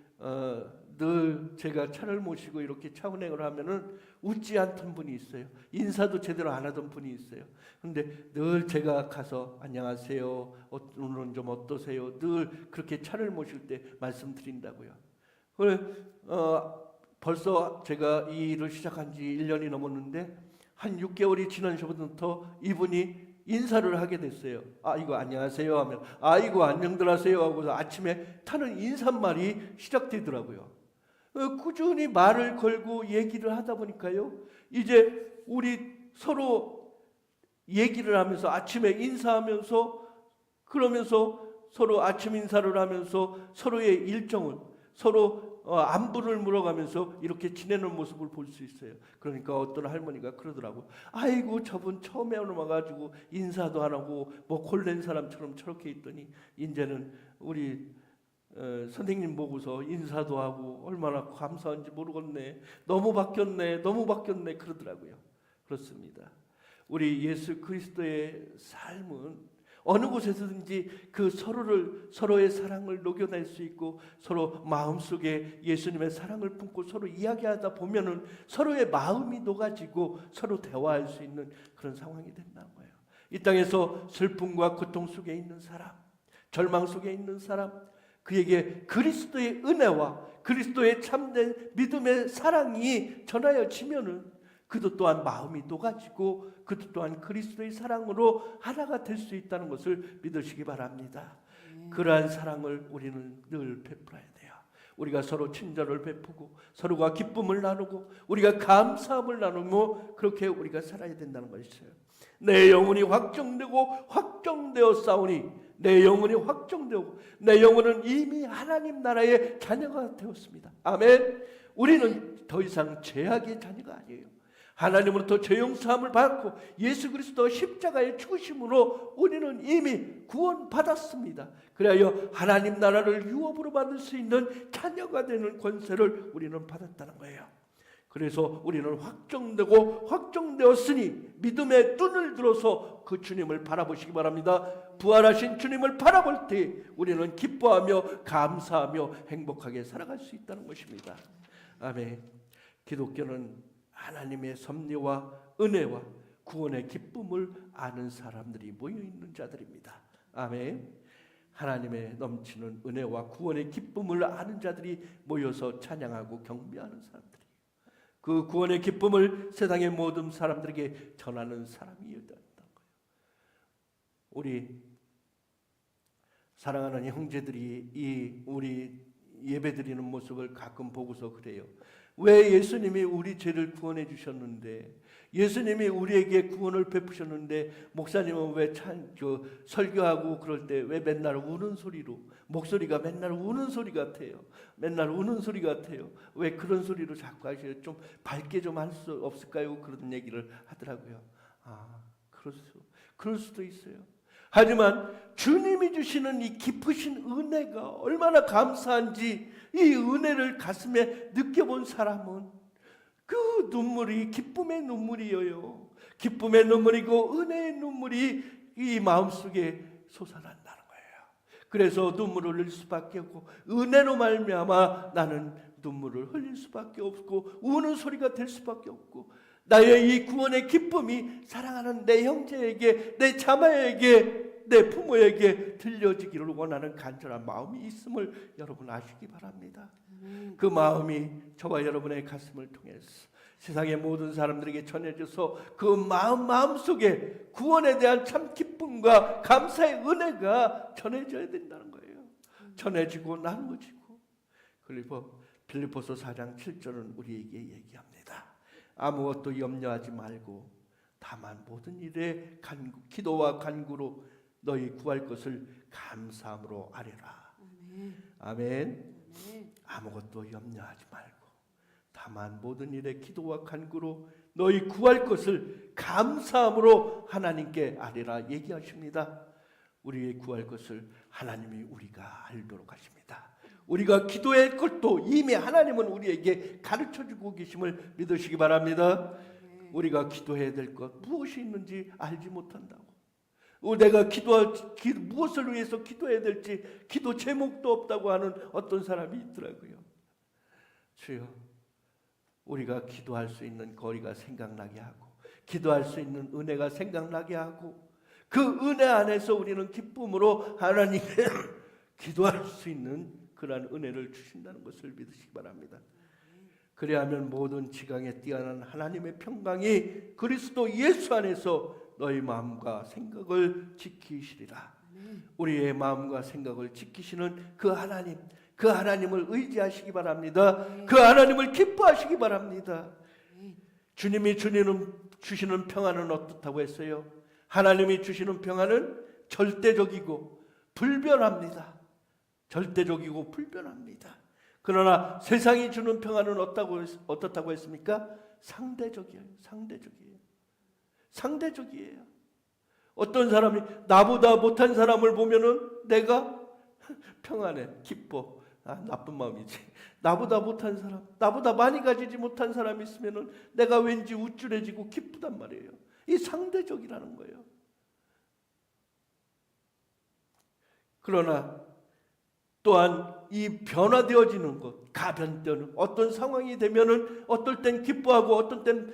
늘 제가 차를 모시고 이렇게 차 운행을 하면은 웃지 않던 분이 있어요. 인사도 제대로 안 하던 분이 있어요. 근데 늘 제가 가서 안녕하세요, 오늘은 좀 어떠세요, 늘 그렇게 차를 모실 때 말씀드린다고요. 벌써 제가 이 일을 시작한 지 1년이 넘었는데 한 6개월이 지난 저부터 이분이 인사를 하게 됐어요. 아이고 안녕하세요 하면 아이고 안녕들 하세요 하고서 아침에 타는 인사말이 시작되더라고요. 꾸준히 말을 걸고 얘기를 하다 보니까요, 이제 우리 서로 얘기를 하면서 아침에 인사하면서 그러면서 서로 아침 인사를 하면서 서로의 일정을 서로 안부를 물어가면서 이렇게 지내는 모습을 볼 수 있어요. 그러니까 어떤 할머니가 그러더라고요. 아이고 저분 처음에 와가지고 인사도 안 하고 뭐 골낸 사람처럼 저렇게 있더니 이제는 우리 선생님 보고서 인사도 하고 얼마나 감사한지 모르겠네. 너무 바뀌었네. 너무 바뀌었네. 그러더라고요. 그렇습니다. 우리 예수 그리스도의 삶은 어느 곳에서든지 그 서로의 사랑을 녹여낼 수 있고 서로 마음속에 예수님의 사랑을 품고 서로 이야기하다 보면은 서로의 마음이 녹아지고 서로 대화할 수 있는 그런 상황이 된다는 거예요. 이 땅에서 슬픔과 고통 속에 있는 사람, 절망 속에 있는 사람, 그에게 그리스도의 은혜와 그리스도의 참된 믿음의 사랑이 전하여지면은 그도 또한 마음이 녹아지고 그도 또한 그리스도의 사랑으로 하나가 될 수 있다는 것을 믿으시기 바랍니다. 그러한 사랑을 우리는 늘 베풀어야 돼요. 우리가 서로 친절을 베푸고 서로가 기쁨을 나누고 우리가 감사함을 나누며 그렇게 우리가 살아야 된다는 것이에요. 내 영혼이 확정되어 싸우니 내 영혼이 확정되고 내 영혼은 이미 하나님 나라의 자녀가 되었습니다. 아멘. 우리는 더 이상 죄악의 자녀가 아니에요. 하나님으로부터 죄 용서함을 받고 예수 그리스도 십자가의 죽으심으로 우리는 이미 구원받았습니다. 그래야 하나님 나라를 유업으로 받을 수 있는 자녀가 되는 권세를 우리는 받았다는 거예요. 그래서 우리는 확정되었으니 믿음의 눈을 들어서 그 주님을 바라보시기 바랍니다. 부활하신 주님을 바라볼 때 우리는 기뻐하며 감사하며 행복하게 살아갈 수 있다는 것입니다. 아멘. 기독교는 하나님의 섭리와 은혜와 구원의 기쁨을 아는 사람들이 모여있는 자들입니다. 아멘. 하나님의 넘치는 은혜와 구원의 기쁨을 아는 자들이 모여서 찬양하고 경배하는 사람들이에요. 그 구원의 기쁨을 세상의 모든 사람들에게 전하는 사람이어야 된다는 거예요. 우리 사랑하는 형제들이 우리 예배드리는 모습을 가끔 보고서 그래요. 왜 예수님이 우리 죄를 구원해 주셨는데, 예수님이 우리에게 구원을 베푸셨는데 목사님은 왜 설교하고 그럴 때 왜 맨날 우는 소리로, 목소리가 맨날 우는 소리 같아요. 맨날 우는 소리 같아요. 왜 그런 소리로 자꾸 하셔요? 좀 밝게 좀 할 수 없을까요? 그런 얘기를 하더라고요. 그럴 수도 있어요. 하지만 주님이 주시는 이 깊으신 은혜가 얼마나 감사한지 이 은혜를 가슴에 느껴본 사람은 그 눈물이 기쁨의 눈물이에요. 기쁨의 눈물이고 은혜의 눈물이 이 마음속에 솟아난다는 거예요. 그래서 눈물을 흘릴 수밖에 없고 은혜로 말미암아 나는 눈물을 흘릴 수밖에 없고 우는 소리가 될 수밖에 없고 나의 이 구원의 기쁨이 사랑하는 내 형제에게, 내 자매에게, 내 부모에게 들려지기를 원하는 간절한 마음이 있음을 여러분 아시기 바랍니다. 그 마음이 저와 여러분의 가슴을 통해서 세상의 모든 사람들에게 전해져서 그 마음속에 구원에 대한 참 기쁨과 감사의 은혜가 전해져야 된다는 거예요. 전해지고 나누어지고. 그리고 빌립보서 4장 7절은 우리에게 얘기합니다. 아무것도 염려하지 말고 다만 모든 일에 기도와 간구로 너희 구할 것을 감사함으로 아뢰라. 아멘. 아무것도 염려하지 말고 다만 모든 일에 기도와 간구로 너희 구할 것을 감사함으로 하나님께 아뢰라 얘기하십니다. 우리의 구할 것을 하나님이 우리가 알도록 하십니다. 우리가 기도할 것도 이미 하나님은 우리에게 가르쳐주고 계심을 믿으시기 바랍니다. 우리가 기도해야 될 것 무엇이 있는지 알지 못한다고, 내가 무엇을 위해서 기도해야 될지 기도 제목도 없다고 하는 어떤 사람이 있더라고요. 주여, 우리가 기도할 수 있는 거리가 생각나게 하고 기도할 수 있는 은혜가 생각나게 하고 그 은혜 안에서 우리는 기쁨으로 하나님께 기도할 수 있는 그러한 은혜를 주신다는 것을 믿으시기 바랍니다. 그리하면 모든 지강에 뛰어난 하나님의 평강이 그리스도 예수 안에서 너희 마음과 생각을 지키시리라. 우리의 마음과 생각을 지키시는 그 하나님을 의지하시기 바랍니다. 그 하나님을 기뻐하시기 바랍니다. 주님이 주시는 평안은 어떻다고 했어요? 하나님이 주시는 평안은 절대적이고 불변합니다. 절대적이고 불변합니다. 그러나 세상이 주는 평안은 어떻다고 했습니까? 상대적이에요. 상대적이에요. 어떤 사람이 나보다 못한 사람을 보면은 내가 평안해, 기뻐. 나쁜 마음이지. 나보다 못한 사람, 나보다 많이 가지지 못한 사람이 있으면은 내가 왠지 우쭐해지고 기쁘단 말이에요. 이 상대적이라는 거예요. 그러나 또한 이 변화되어지는 것, 가변되는 어떤 상황이 되면은 어떨 땐 기뻐하고 어떤 땐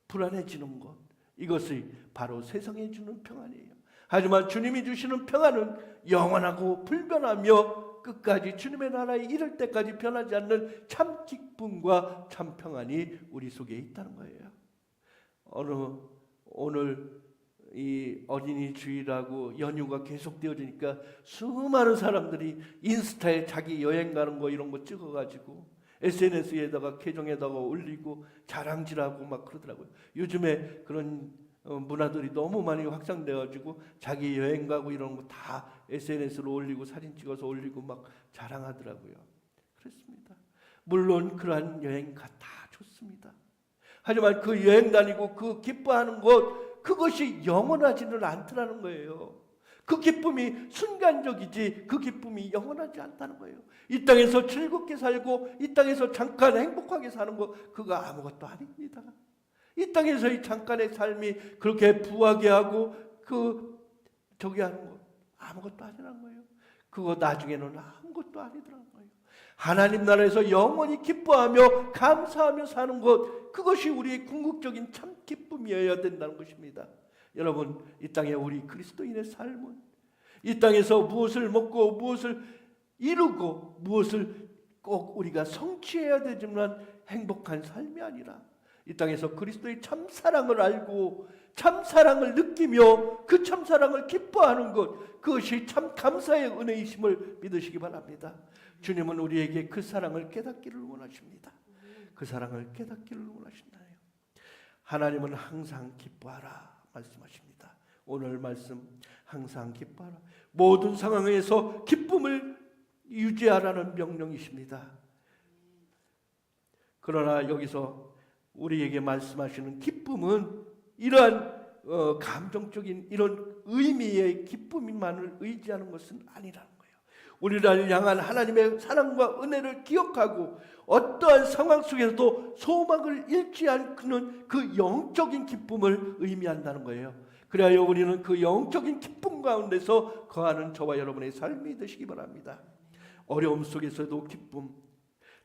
불안해지는 것, 이것이 바로 세상이 주는 평안이에요. 하지만 주님이 주시는 평안은 영원하고 불변하며 끝까지 주님의 나라에 이를 때까지 변하지 않는 참 기쁨과 참 평안이 우리 속에 있다는 거예요. 오늘 이 어린이 주일하고 연휴가 계속되어지니까 수많은 사람들이 인스타에 자기 여행 가는 거 이런 거 찍어가지고 SNS에다가 계정에다가 올리고 자랑질하고 막 그러더라고요. 요즘에 그런 문화들이 너무 많이 확산되어가지고 자기 여행 가고 이런 거 다 SNS로 올리고 사진 찍어서 올리고 막 자랑하더라고요. 그렇습니다. 물론 그러한 여행가 다 좋습니다. 하지만 그 여행 다니고 그 기뻐하는 것, 그것이 영원하지는 않더라는 거예요. 그 기쁨이 순간적이지 그 기쁨이 영원하지 않다는 거예요. 이 땅에서 즐겁게 살고 이 땅에서 잠깐 행복하게 사는 것, 그거 아무것도 아닙니다. 이 땅에서의 잠깐의 삶이 그렇게 부하게 하고 저기 하는 것 아무것도 아니라는 거예요. 그거 나중에는 아무것도 아니더라는 거예요. 하나님 나라에서 영원히 기뻐하며 감사하며 사는 것, 그것이 우리의 궁극적인 참 기쁨이어야 된다는 것입니다. 여러분, 이 땅에 우리 그리스도인의 삶은 이 땅에서 무엇을 먹고 무엇을 이루고 무엇을 꼭 우리가 성취해야 되지만 행복한 삶이 아니라 이 땅에서 그리스도의 참사랑을 알고 참사랑을 느끼며 그 참사랑을 기뻐하는 것, 그것이 참 감사의 은혜이심을 믿으시기 바랍니다. 주님은 우리에게 그 사랑을 깨닫기를 원하십니다. 그 사랑을 깨닫기를 원하신다요. 하나님은 항상 기뻐하라 말씀하십니다. 오늘 말씀 항상 기뻐하라. 모든 상황에서 기쁨을 유지하라는 명령이십니다. 그러나 여기서 우리에게 말씀하시는 기쁨은 이러한 감정적인 이런 의미의 기쁨만을 의지하는 것은 아니라는 거예요. 우리를 향한 하나님의 사랑과 은혜를 기억하고 어떠한 상황 속에서도 소망을 잃지 않는 그 영적인 기쁨을 의미한다는 거예요. 그래야 우리는 그 영적인 기쁨 가운데서 거하는 저와 여러분의 삶이 되시기 바랍니다. 어려움 속에서도 기쁨,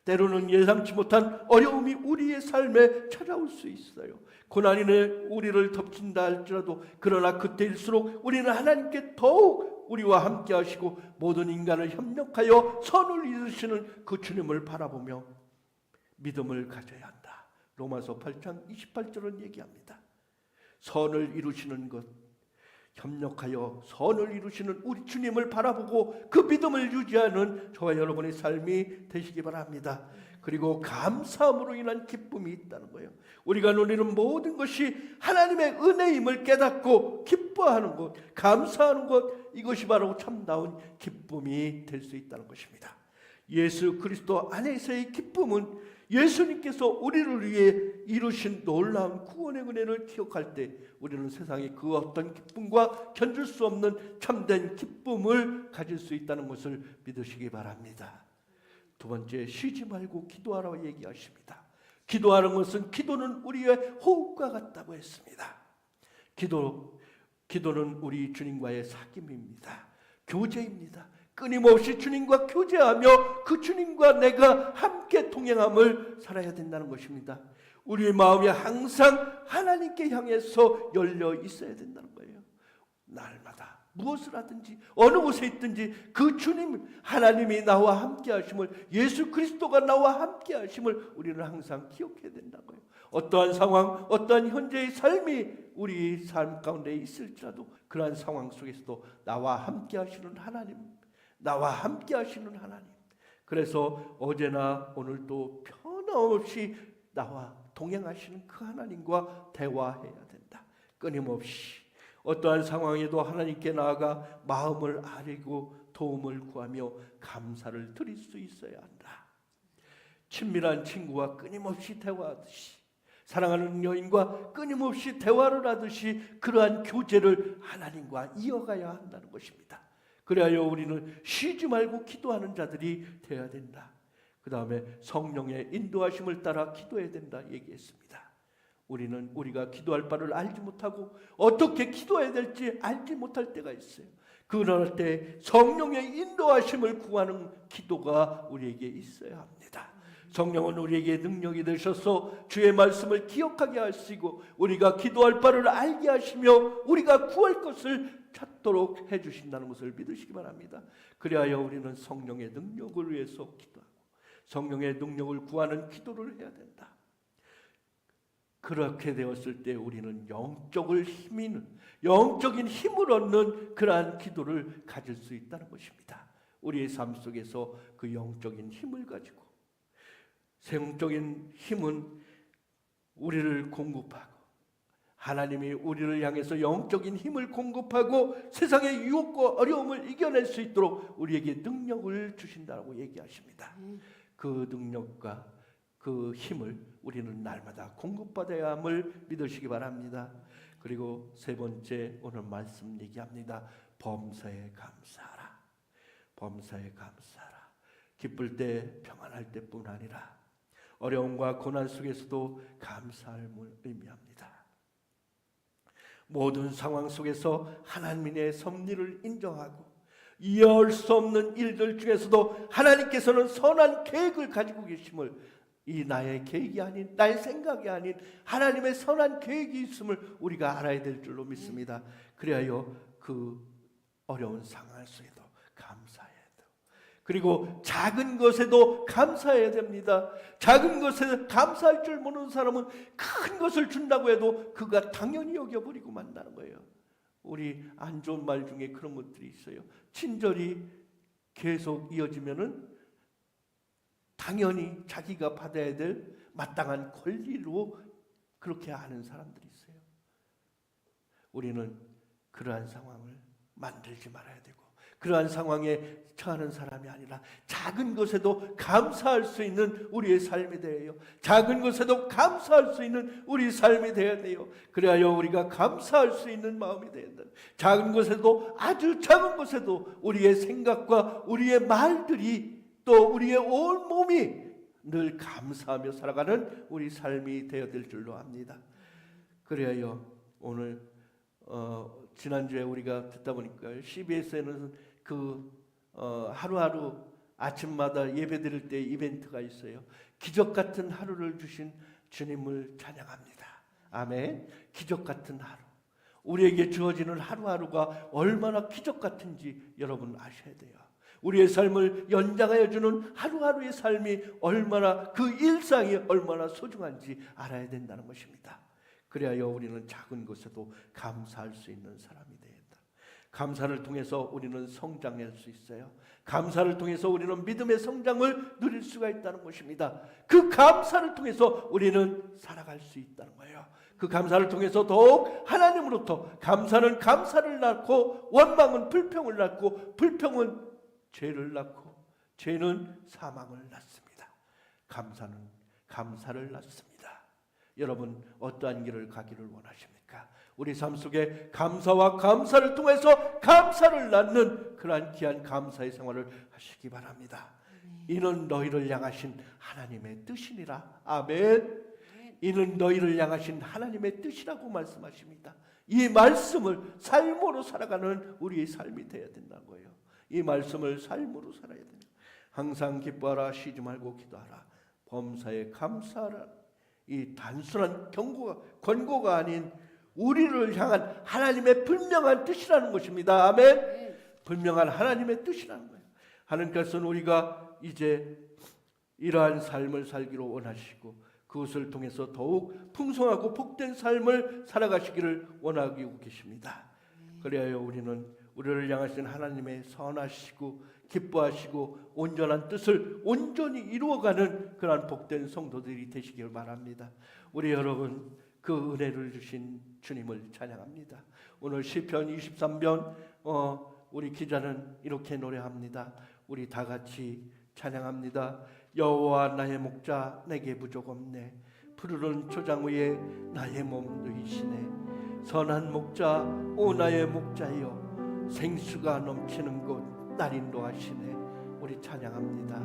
때로는 예상치 못한 어려움이 우리의 삶에 찾아올 수 있어요. 고난이 우리를 덮친다 할지라도 그러나 그때일수록 우리는 하나님께 더욱 우리와 함께 하시고 모든 인간을 협력하여 선을 이루시는 그 주님을 바라보며 믿음을 가져야 한다. 로마서 8장 28절은 얘기합니다. 선을 이루시는 것, 협력하여 선을 이루시는 우리 주님을 바라보고 그 믿음을 유지하는 저와 여러분의 삶이 되시기 바랍니다. 그리고 감사함으로 인한 기쁨이 있다는 거예요. 우리가 누리는 모든 것이 하나님의 은혜임을 깨닫고 기뻐하는 것, 감사하는 것, 이것이 바로 참다운 기쁨이 될 수 있다는 것입니다. 예수 그리스도 안에서의 기쁨은 예수님께서 우리를 위해 이루신 놀라운 구원의 은혜를 기억할 때 우리는 세상의 그 어떤 기쁨과 견줄 수 없는 참된 기쁨을 가질 수 있다는 것을 믿으시기 바랍니다. 두 번째, 쉬지 말고 기도하라고 얘기하십니다. 기도하는 것은, 기도는 우리의 호흡과 같다고 했습니다. 기도는 우리 주님과의 사귐입니다. 교제입니다. 끊임없이 주님과 교제하며 그 주님과 내가 함께 동행함을 살아야 된다는 것입니다. 우리의 마음이 항상 하나님께 향해서 열려 있어야 된다는 거예요. 날마다 무엇을 하든지 어느 곳에 있든지 그 주님 하나님이 나와 함께 하심을, 예수 그리스도가 나와 함께 하심을 우리는 항상 기억해야 된다고요. 어떠한 상황, 어떠한 현재의 삶이 우리 삶 가운데 있을지라도 그러한 상황 속에서도 나와 함께 하시는 하나님, 나와 함께 하시는 하나님, 그래서 어제나 오늘도 변함없이 나와 동행하시는 그 하나님과 대화해야 된다. 끊임없이 어떠한 상황에도 하나님께 나아가 마음을 아리고 도움을 구하며 감사를 드릴 수 있어야 한다. 친밀한 친구와 끊임없이 대화하듯이, 사랑하는 여인과 끊임없이 대화를 하듯이 그러한 교제를 하나님과 이어가야 한다는 것입니다. 그래야 우리는 쉬지 말고 기도하는 자들이 되어야 된다. 그 다음에 성령의 인도하심을 따라 기도해야 된다 얘기했습니다. 우리는 우리가 기도할 바를 알지 못하고 어떻게 기도해야 될지 알지 못할 때가 있어요. 그럴 때 성령의 인도하심을 구하는 기도가 우리에게 있어야 합니다. 성령은 우리에게 능력이 되셔서 주의 말씀을 기억하게 하시고 우리가 기도할 바를 알게 하시며 우리가 구할 것을 찾도록 해주신다는 것을 믿으시기 바랍니다. 그리하여 우리는 성령의 능력을 위해서 기도하고 성령의 능력을 구하는 기도를 해야 된다. 그렇게 되었을 때 우리는 영적인 힘을 얻는 그러한 기도를 가질 수 있다는 것입니다. 우리의 삶 속에서 그 영적인 힘을 가지고, 영적인 힘은 우리를 공급하고, 하나님이 우리를 향해서 영적인 힘을 공급하고 세상의 유혹과 어려움을 이겨낼 수 있도록 우리에게 능력을 주신다고 얘기하십니다. 그 능력과 그 힘을 우리는 날마다 공급받아야 함을 믿으시기 바랍니다. 그리고 세 번째 오늘 말씀 얘기합니다. 범사에 감사하라. 범사에 감사하라. 기쁠 때 평안할 때뿐 아니라 어려움과 고난 속에서도 감사함을 의미합니다. 모든 상황 속에서 하나님의 섭리를 인정하고 이해할 수 없는 일들 중에서도 하나님께서는 선한 계획을 가지고 계심을, 이 나의 계획이 아닌, 나의 생각이 아닌 하나님의 선한 계획이 있음을 우리가 알아야 될 줄로 믿습니다. 그래야 그 어려운 상황 속에도 감사해야 돼요. 그리고 작은 것에도 감사해야 됩니다. 작은 것에 감사할 줄 모르는 사람은 큰 것을 준다고 해도 그가 당연히 여겨버리고 만다는 거예요. 우리 안 좋은 말 중에 그런 것들이 있어요. 친절이 계속 이어지면은 당연히 자기가 받아야 될 마땅한 권리로 그렇게 하는 사람들이 있어요. 우리는 그러한 상황을 만들지 말아야 되고 그러한 상황에 처하는 사람이 아니라 작은 것에도 감사할 수 있는 우리의 삶이 되어요. 작은 것에도 감사할 수 있는 우리 삶이 되어야 돼요. 그래야 우리가 감사할 수 있는 마음이 되어야 돼요. 작은 것에도, 아주 작은 것에도 우리의 생각과 우리의 말들이 또 우리의 온 몸이 늘 감사하며 살아가는 우리 삶이 되어야 될 줄로 압니다. 그래야 오늘 지난주에 우리가 듣다 보니까 CBS에는 하루하루 아침마다 예배 드릴 때 이벤트가 있어요. 기적 같은 하루를 주신 주님을 찬양합니다. 아멘. 기적 같은 하루. 우리에게 주어지는 하루하루가 얼마나 기적 같은지 여러분 아셔야 돼요. 우리의 삶을 연장하여 주는 하루하루의 삶이 얼마나, 그 일상이 얼마나 소중한지 알아야 된다는 것입니다. 그래야 우리는 작은 것에도 감사할 수 있는 사람이 된다. 감사를 통해서 우리는 성장할 수 있어요. 감사를 통해서 우리는 믿음의 성장을 누릴 수가 있다는 것입니다. 그 감사를 통해서 우리는 살아갈 수 있다는 거예요. 그 감사를 통해서 더욱 하나님으로부터, 감사는 감사를 낳고 원망은 불평을 낳고 불평은 죄를 낳고 죄는 사망을 낳습니다. 감사는 감사를 낳습니다. 여러분 어떠한 길을 가기를 원하십니까? 우리 삶 속에 감사와 감사를 통해서 감사를 낳는 그러한 귀한 감사의 생활을 하시기 바랍니다. 이는 너희를 향하신 하나님의 뜻이니라. 아멘. 이는 너희를 향하신 하나님의 뜻이라고 말씀하십니다. 이 말씀을 삶으로 살아가는 우리의 삶이 되어야 된다는 거예요. 이 말씀을 삶으로 살아야 됩니다. 항상 기뻐하라, 쉬지 말고 기도하라, 범사에 감사하라. 이 단순한 권고가 아닌 우리를 향한 하나님의 분명한 뜻이라는 것입니다. 아멘. 분명한 하나님의 뜻이라는 거예요. 하나님께서는 우리가 이제 이러한 삶을 살기로 원하시고 그것을 통해서 더욱 풍성하고 복된 삶을 살아가시기를 원하고 계십니다. 그래야 우리는 우리를 향하신 하나님의 선하시고 기뻐하시고 온전한 뜻을 온전히 이루어가는 그러한 복된 성도들이 되시길 바랍니다. 우리 여러분 그 은혜를 주신 주님을 찬양합니다. 오늘 시편 23편 우리 기자는 이렇게 노래합니다. 우리 다 같이 찬양합니다. 여호와 나의 목자 내게 부족 없네. 푸르른 초장 위에 나의 몸 누이시네. 선한 목자 오 나의 목자여 생수가 넘치는 곳 날 인도하시네. 우리 찬양합니다.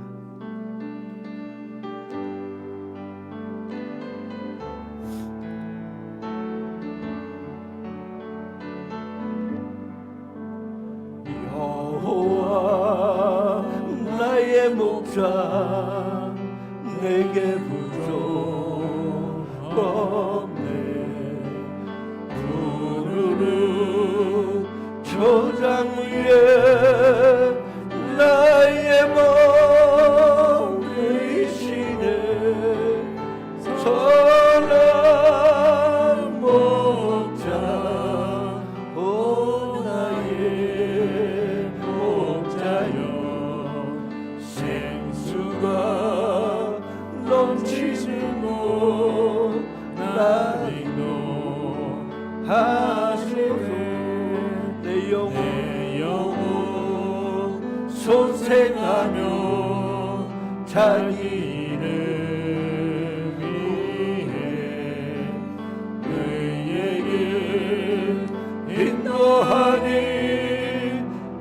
여호와 나의 목자 내게 부족 없네. 푸르른 초장 위에 나의 몸 누이시네. 선한 목자 오 나의 목자여 생수가 넘치는 곳 날 인도하시네. 내 영혼 소생하며 자기 이름 위해 의에게 인도하니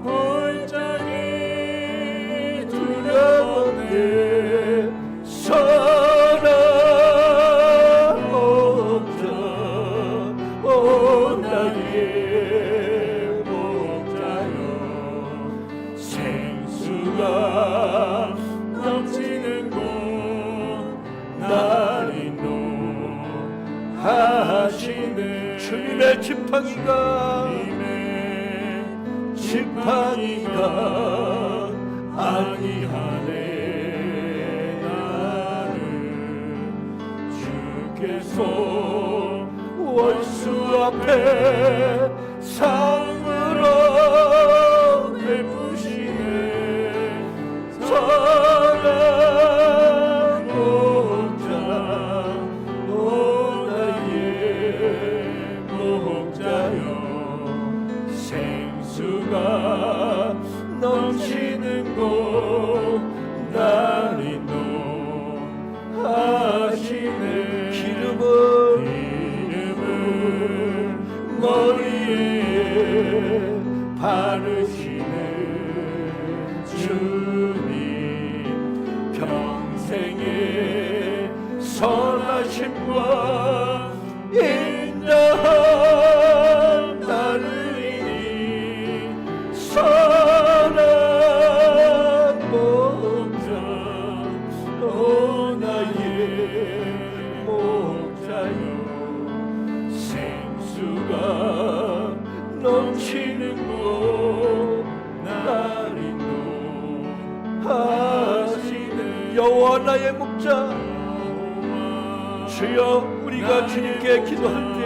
골짜기 두려웠네. 선한 목자 오 나의 목자여 생수가 넘치는 곳 날 인도하시네. 주님의 지팡이가 아니하네. 나를 주께서 원수 앞에 상으로 베푸시네. 선한 목자 오 나의 목자여 생수가 넘치는 곳 날 인도하시네. 기름을 머리에 바르시는 주님 평생의 선하심과 인자함 따르리니. 선한 목자 오 나의 목자여 생수가 넘치는 곳 날 인도하시네. 여호와 나의 목자. 주여 우리가 주님께 기도할 때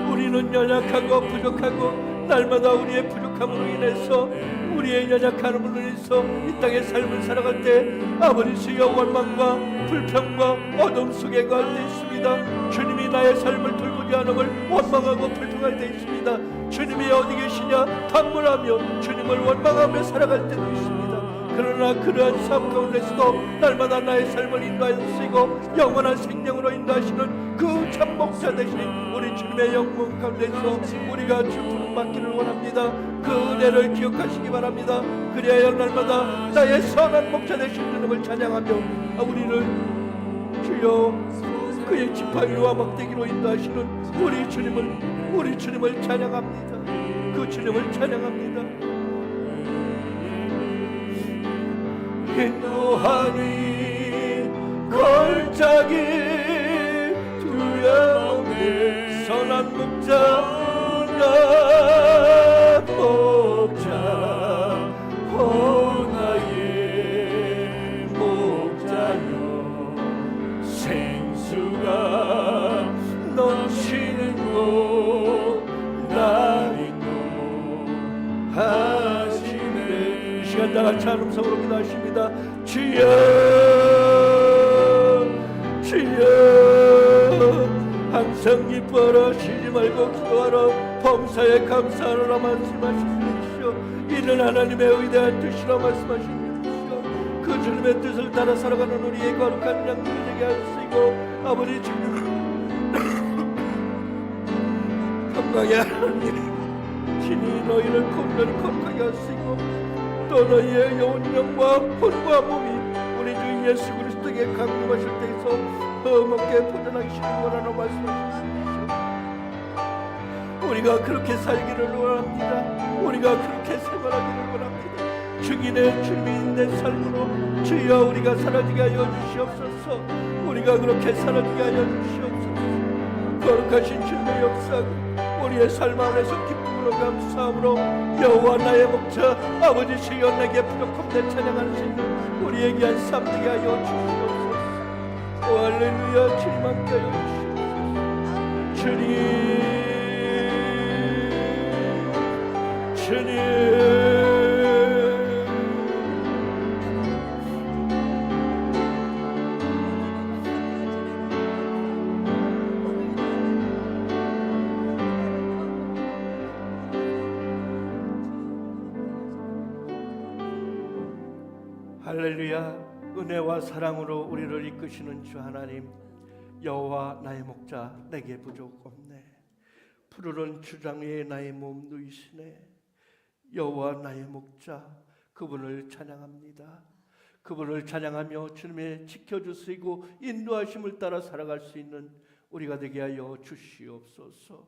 우리는 연약하고 부족하고 날마다 우리의 부족함으로 인해서 우리의 연약함으로 인해서 이 땅의 삶을 살아갈 때 아버지 주여 원망과 불평과 어둠 속에 갈 때 있습니다. 주님이 나의 삶을 돌보지 않음을 원망하고 불평할 때 있습니다. 주님이 어디 계시냐 방문하며 주님을 원망하며 살아갈 때도 있습니다. 그러나 그러한 삶 가운데서도 날마다 나의 삶을 인도하시고 영원한 생명으로 인도하시는 그 참 목자 되신 우리 주님의 영광 가운데서 우리가 주 부름 받기를 원합니다. 그 은혜를 기억하시기 바랍니다. 그래야 날마다 나의 선한 목자 되신 주님을 찬양하며 우리를 주여 그의 지팡이와 막대기로 인도하시는 우리 주님을 찬양합니다. 그 주님을 찬양합니다. 인도하니 골짜기 두려움에 선한 목자 나 목자 오 나의 목자여 생수가 넘치는 곳 날 인도하시네. 이 시간 다 같이 한 음성으로 기도하십니다. 주여 주여 항상 기뻐하라 쉬지 말고 기도하라 범사에 감사하라 말씀하십시오. 주시옵소서. 이는 하나님의 위대한 뜻이라 말씀하신 주시오. 그 주님의 뜻을 따라 살아가는 우리의 거룩한 양들이 되게 하시고 아버지 주님 평강의 하나님 친히 너희를 온전히 거룩하게 하시고 또 너희의 영혼과魂과 몸이 우리 주 예수 그리스도에게 강림하실 때에서 흠없게 포전하시기를 원하는 말씀하십시오. 우리가 그렇게 살기를 원합니다. 우리가 그렇게 생활하기를 원합니다. 증인의 주민된 삶으로 주여 우리가 사라지게 하여 주시옵소서. 우리가 그렇게 사라지게 하여 주시옵소서. 거룩하신 주님의 역사가 우리의 삶 안에서 기쁨으로 감사함으로 여호와 나의 목자 아버지 주여 내게 부족함대 찬양할 수 있는 우리의 귀한 삶 되게 하여 주시옵소서. 오 할렐루야. 주님 함께 하여 주시옵소서. 주님 할렐루야. 은혜와 사랑으로 우리를 이끄시는 주 하나님 여호와 나의 목자 내게 부족 없네. 푸르른 주장 위에 나의 몸 누이시네. 여호와 나의 목자 그분을 찬양합니다. 그분을 찬양하며 주님의 지켜주시고 인도하심을 따라 살아갈 수 있는 우리가 되게 하여 주시옵소서.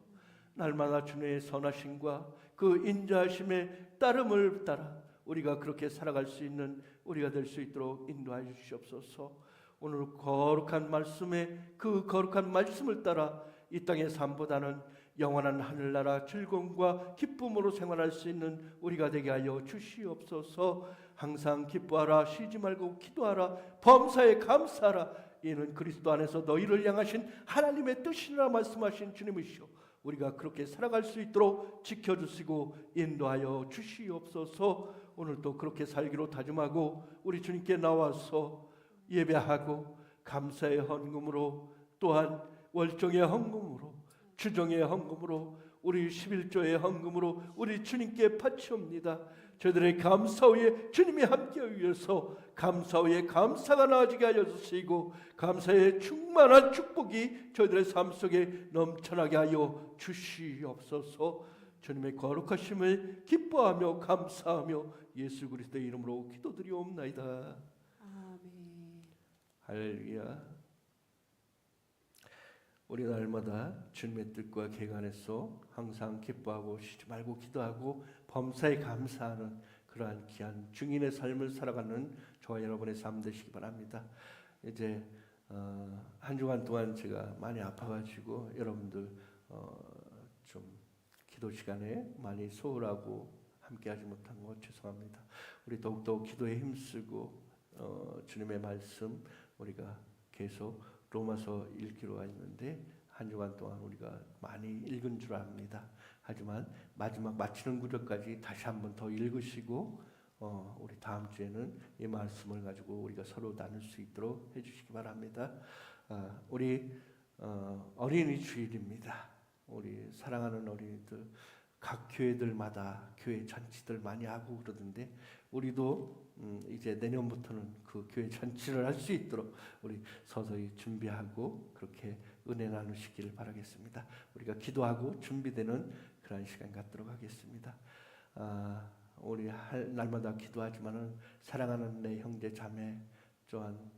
날마다 주님의 선하심과 그 인자하심의 따름을 따라 우리가 그렇게 살아갈 수 있는 우리가 될 수 있도록 인도하여 주시옵소서. 오늘 거룩한 말씀에 그 거룩한 말씀을 따라 이 땅의 삶보다는 영원한 하늘나라 즐거움과 기쁨으로 생활할 수 있는 우리가 되게 하여 주시옵소서. 항상 기뻐하라, 쉬지 말고 기도하라, 범사에 감사하라. 이는 그리스도 안에서 너희를 향하신 하나님의 뜻이라 말씀하신 주님이시오. 우리가 그렇게 살아갈 수 있도록 지켜주시고 인도하여 주시옵소서. 오늘도 그렇게 살기로 다짐하고 우리 주님께 나와서 예배하고 감사의 헌금으로 또한 월정의 헌금으로 주정의 헌금으로 우리 11조의 헌금으로 우리 주님께 바치옵니다. 저희들의 감사 후에 주님이 함께 위해서 감사 후에 감사가 나아지게 하여 주시고 감사의 충만한 축복이 저희들의 삶 속에 넘쳐나게 하여 주시옵소서. 주님의 거룩하심을 기뻐하며 감사하며 예수 그리스도의 이름으로 기도드리옵나이다. 아멘. 할렐루야. 우리 날마다 주님의 뜻과 계획 안에서 항상 기뻐하고 쉬지 말고 기도하고 범사에 감사하는 그러한 귀한 증인의 삶을 살아가는 저와 여러분의 삶 되시기 바랍니다. 이제 한 주간 동안 제가 많이 아파가지고 여러분들 좀 기도 시간에 많이 소홀하고 함께하지 못한 것 죄송합니다. 우리 더욱더 기도에 힘쓰고 주님의 말씀 우리가 계속 로마서 읽기로 했는데 한 주간 동안 우리가 많이 읽은 줄 압니다. 하지만 마지막 마치는 구절까지 다시 한번 더 읽으시고 우리 다음 주에는 이 말씀을 가지고 우리가 서로 나눌 수 있도록 해주시기 바랍니다. 우리 어린이 주일입니다. 우리 사랑하는 어린이들 각 교회들마다 교회 잔치들 많이 하고 그러던데 우리도 이제 내년부터는 그 교회 잔치를 할 수 있도록 우리 서서히 준비하고 그렇게 은혜 나누시기를 바라겠습니다. 우리가 기도하고 준비되는 그런 시간 갖도록 하겠습니다. 우리 날마다 기도하지만은 사랑하는 내 형제 자매 또한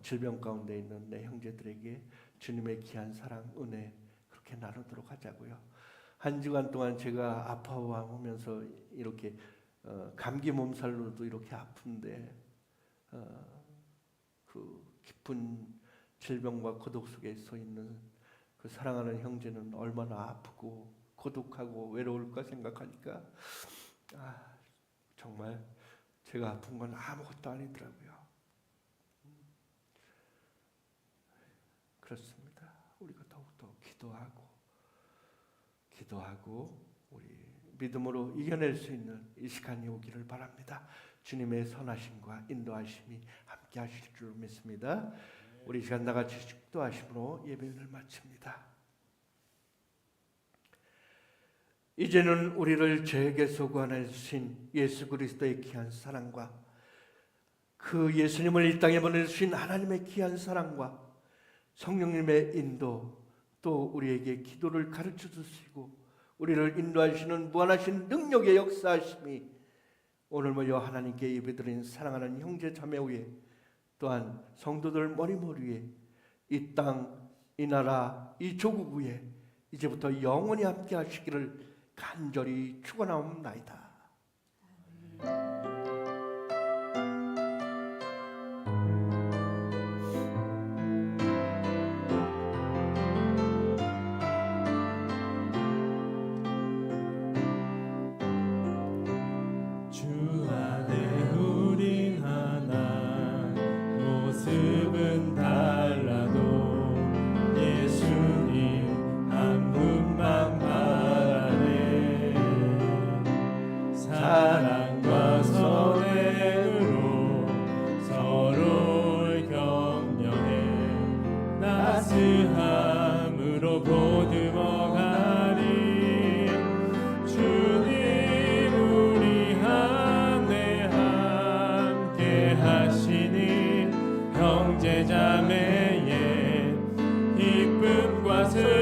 질병 가운데 있는 내 형제들에게 주님의 귀한 사랑 은혜 그렇게 나누도록 하자고요. 한 주간 동안 제가 아파하면서 이렇게 감기 몸살로도 이렇게 아픈데 그 깊은 질병과 고독 속에 서 있는 그 사랑하는 형제는 얼마나 아프고 고독하고 외로울까 생각하니까 정말 제가 아픈 건 아무것도 아니더라고요. 그렇습니다. 우리가 더욱더 기도하고 우리 믿음으로 이겨낼 수 있는 이 시간이 오기를 바랍니다. 주님의 선하심과 인도하심이 함께 하실 줄 믿습니다. 우리 시간 나같이 기도하심으로 예배를 마칩니다. 이제는 우리를 죄에게서 구원하신 예수 그리스도의 귀한 사랑과 그 예수님을 이 땅에 보내주신 하나님의 귀한 사랑과 성령님의 인도, 또 우리에게 기도를 가르쳐 주시고 우리를 인도하시는 무한하신 능력의 역사하심이 오늘 모여 하나님께 예배드린 사랑하는 형제 자매 위에, 또한 성도들 머리머리 위에, 이 땅, 이 나라, 이 조국 위에 이제부터 영원히 함께 하시기를 간절히 축원하옵나이다. 주 안에 우린 하나, 모습은 달라도 예수님 한 분만 바라네. 사랑과 선행으로 서로를 격려해 따스함으로 보듬어 가리. 주님 우리 안에 함께 하시니 형제 자매의 기쁨과 슬픔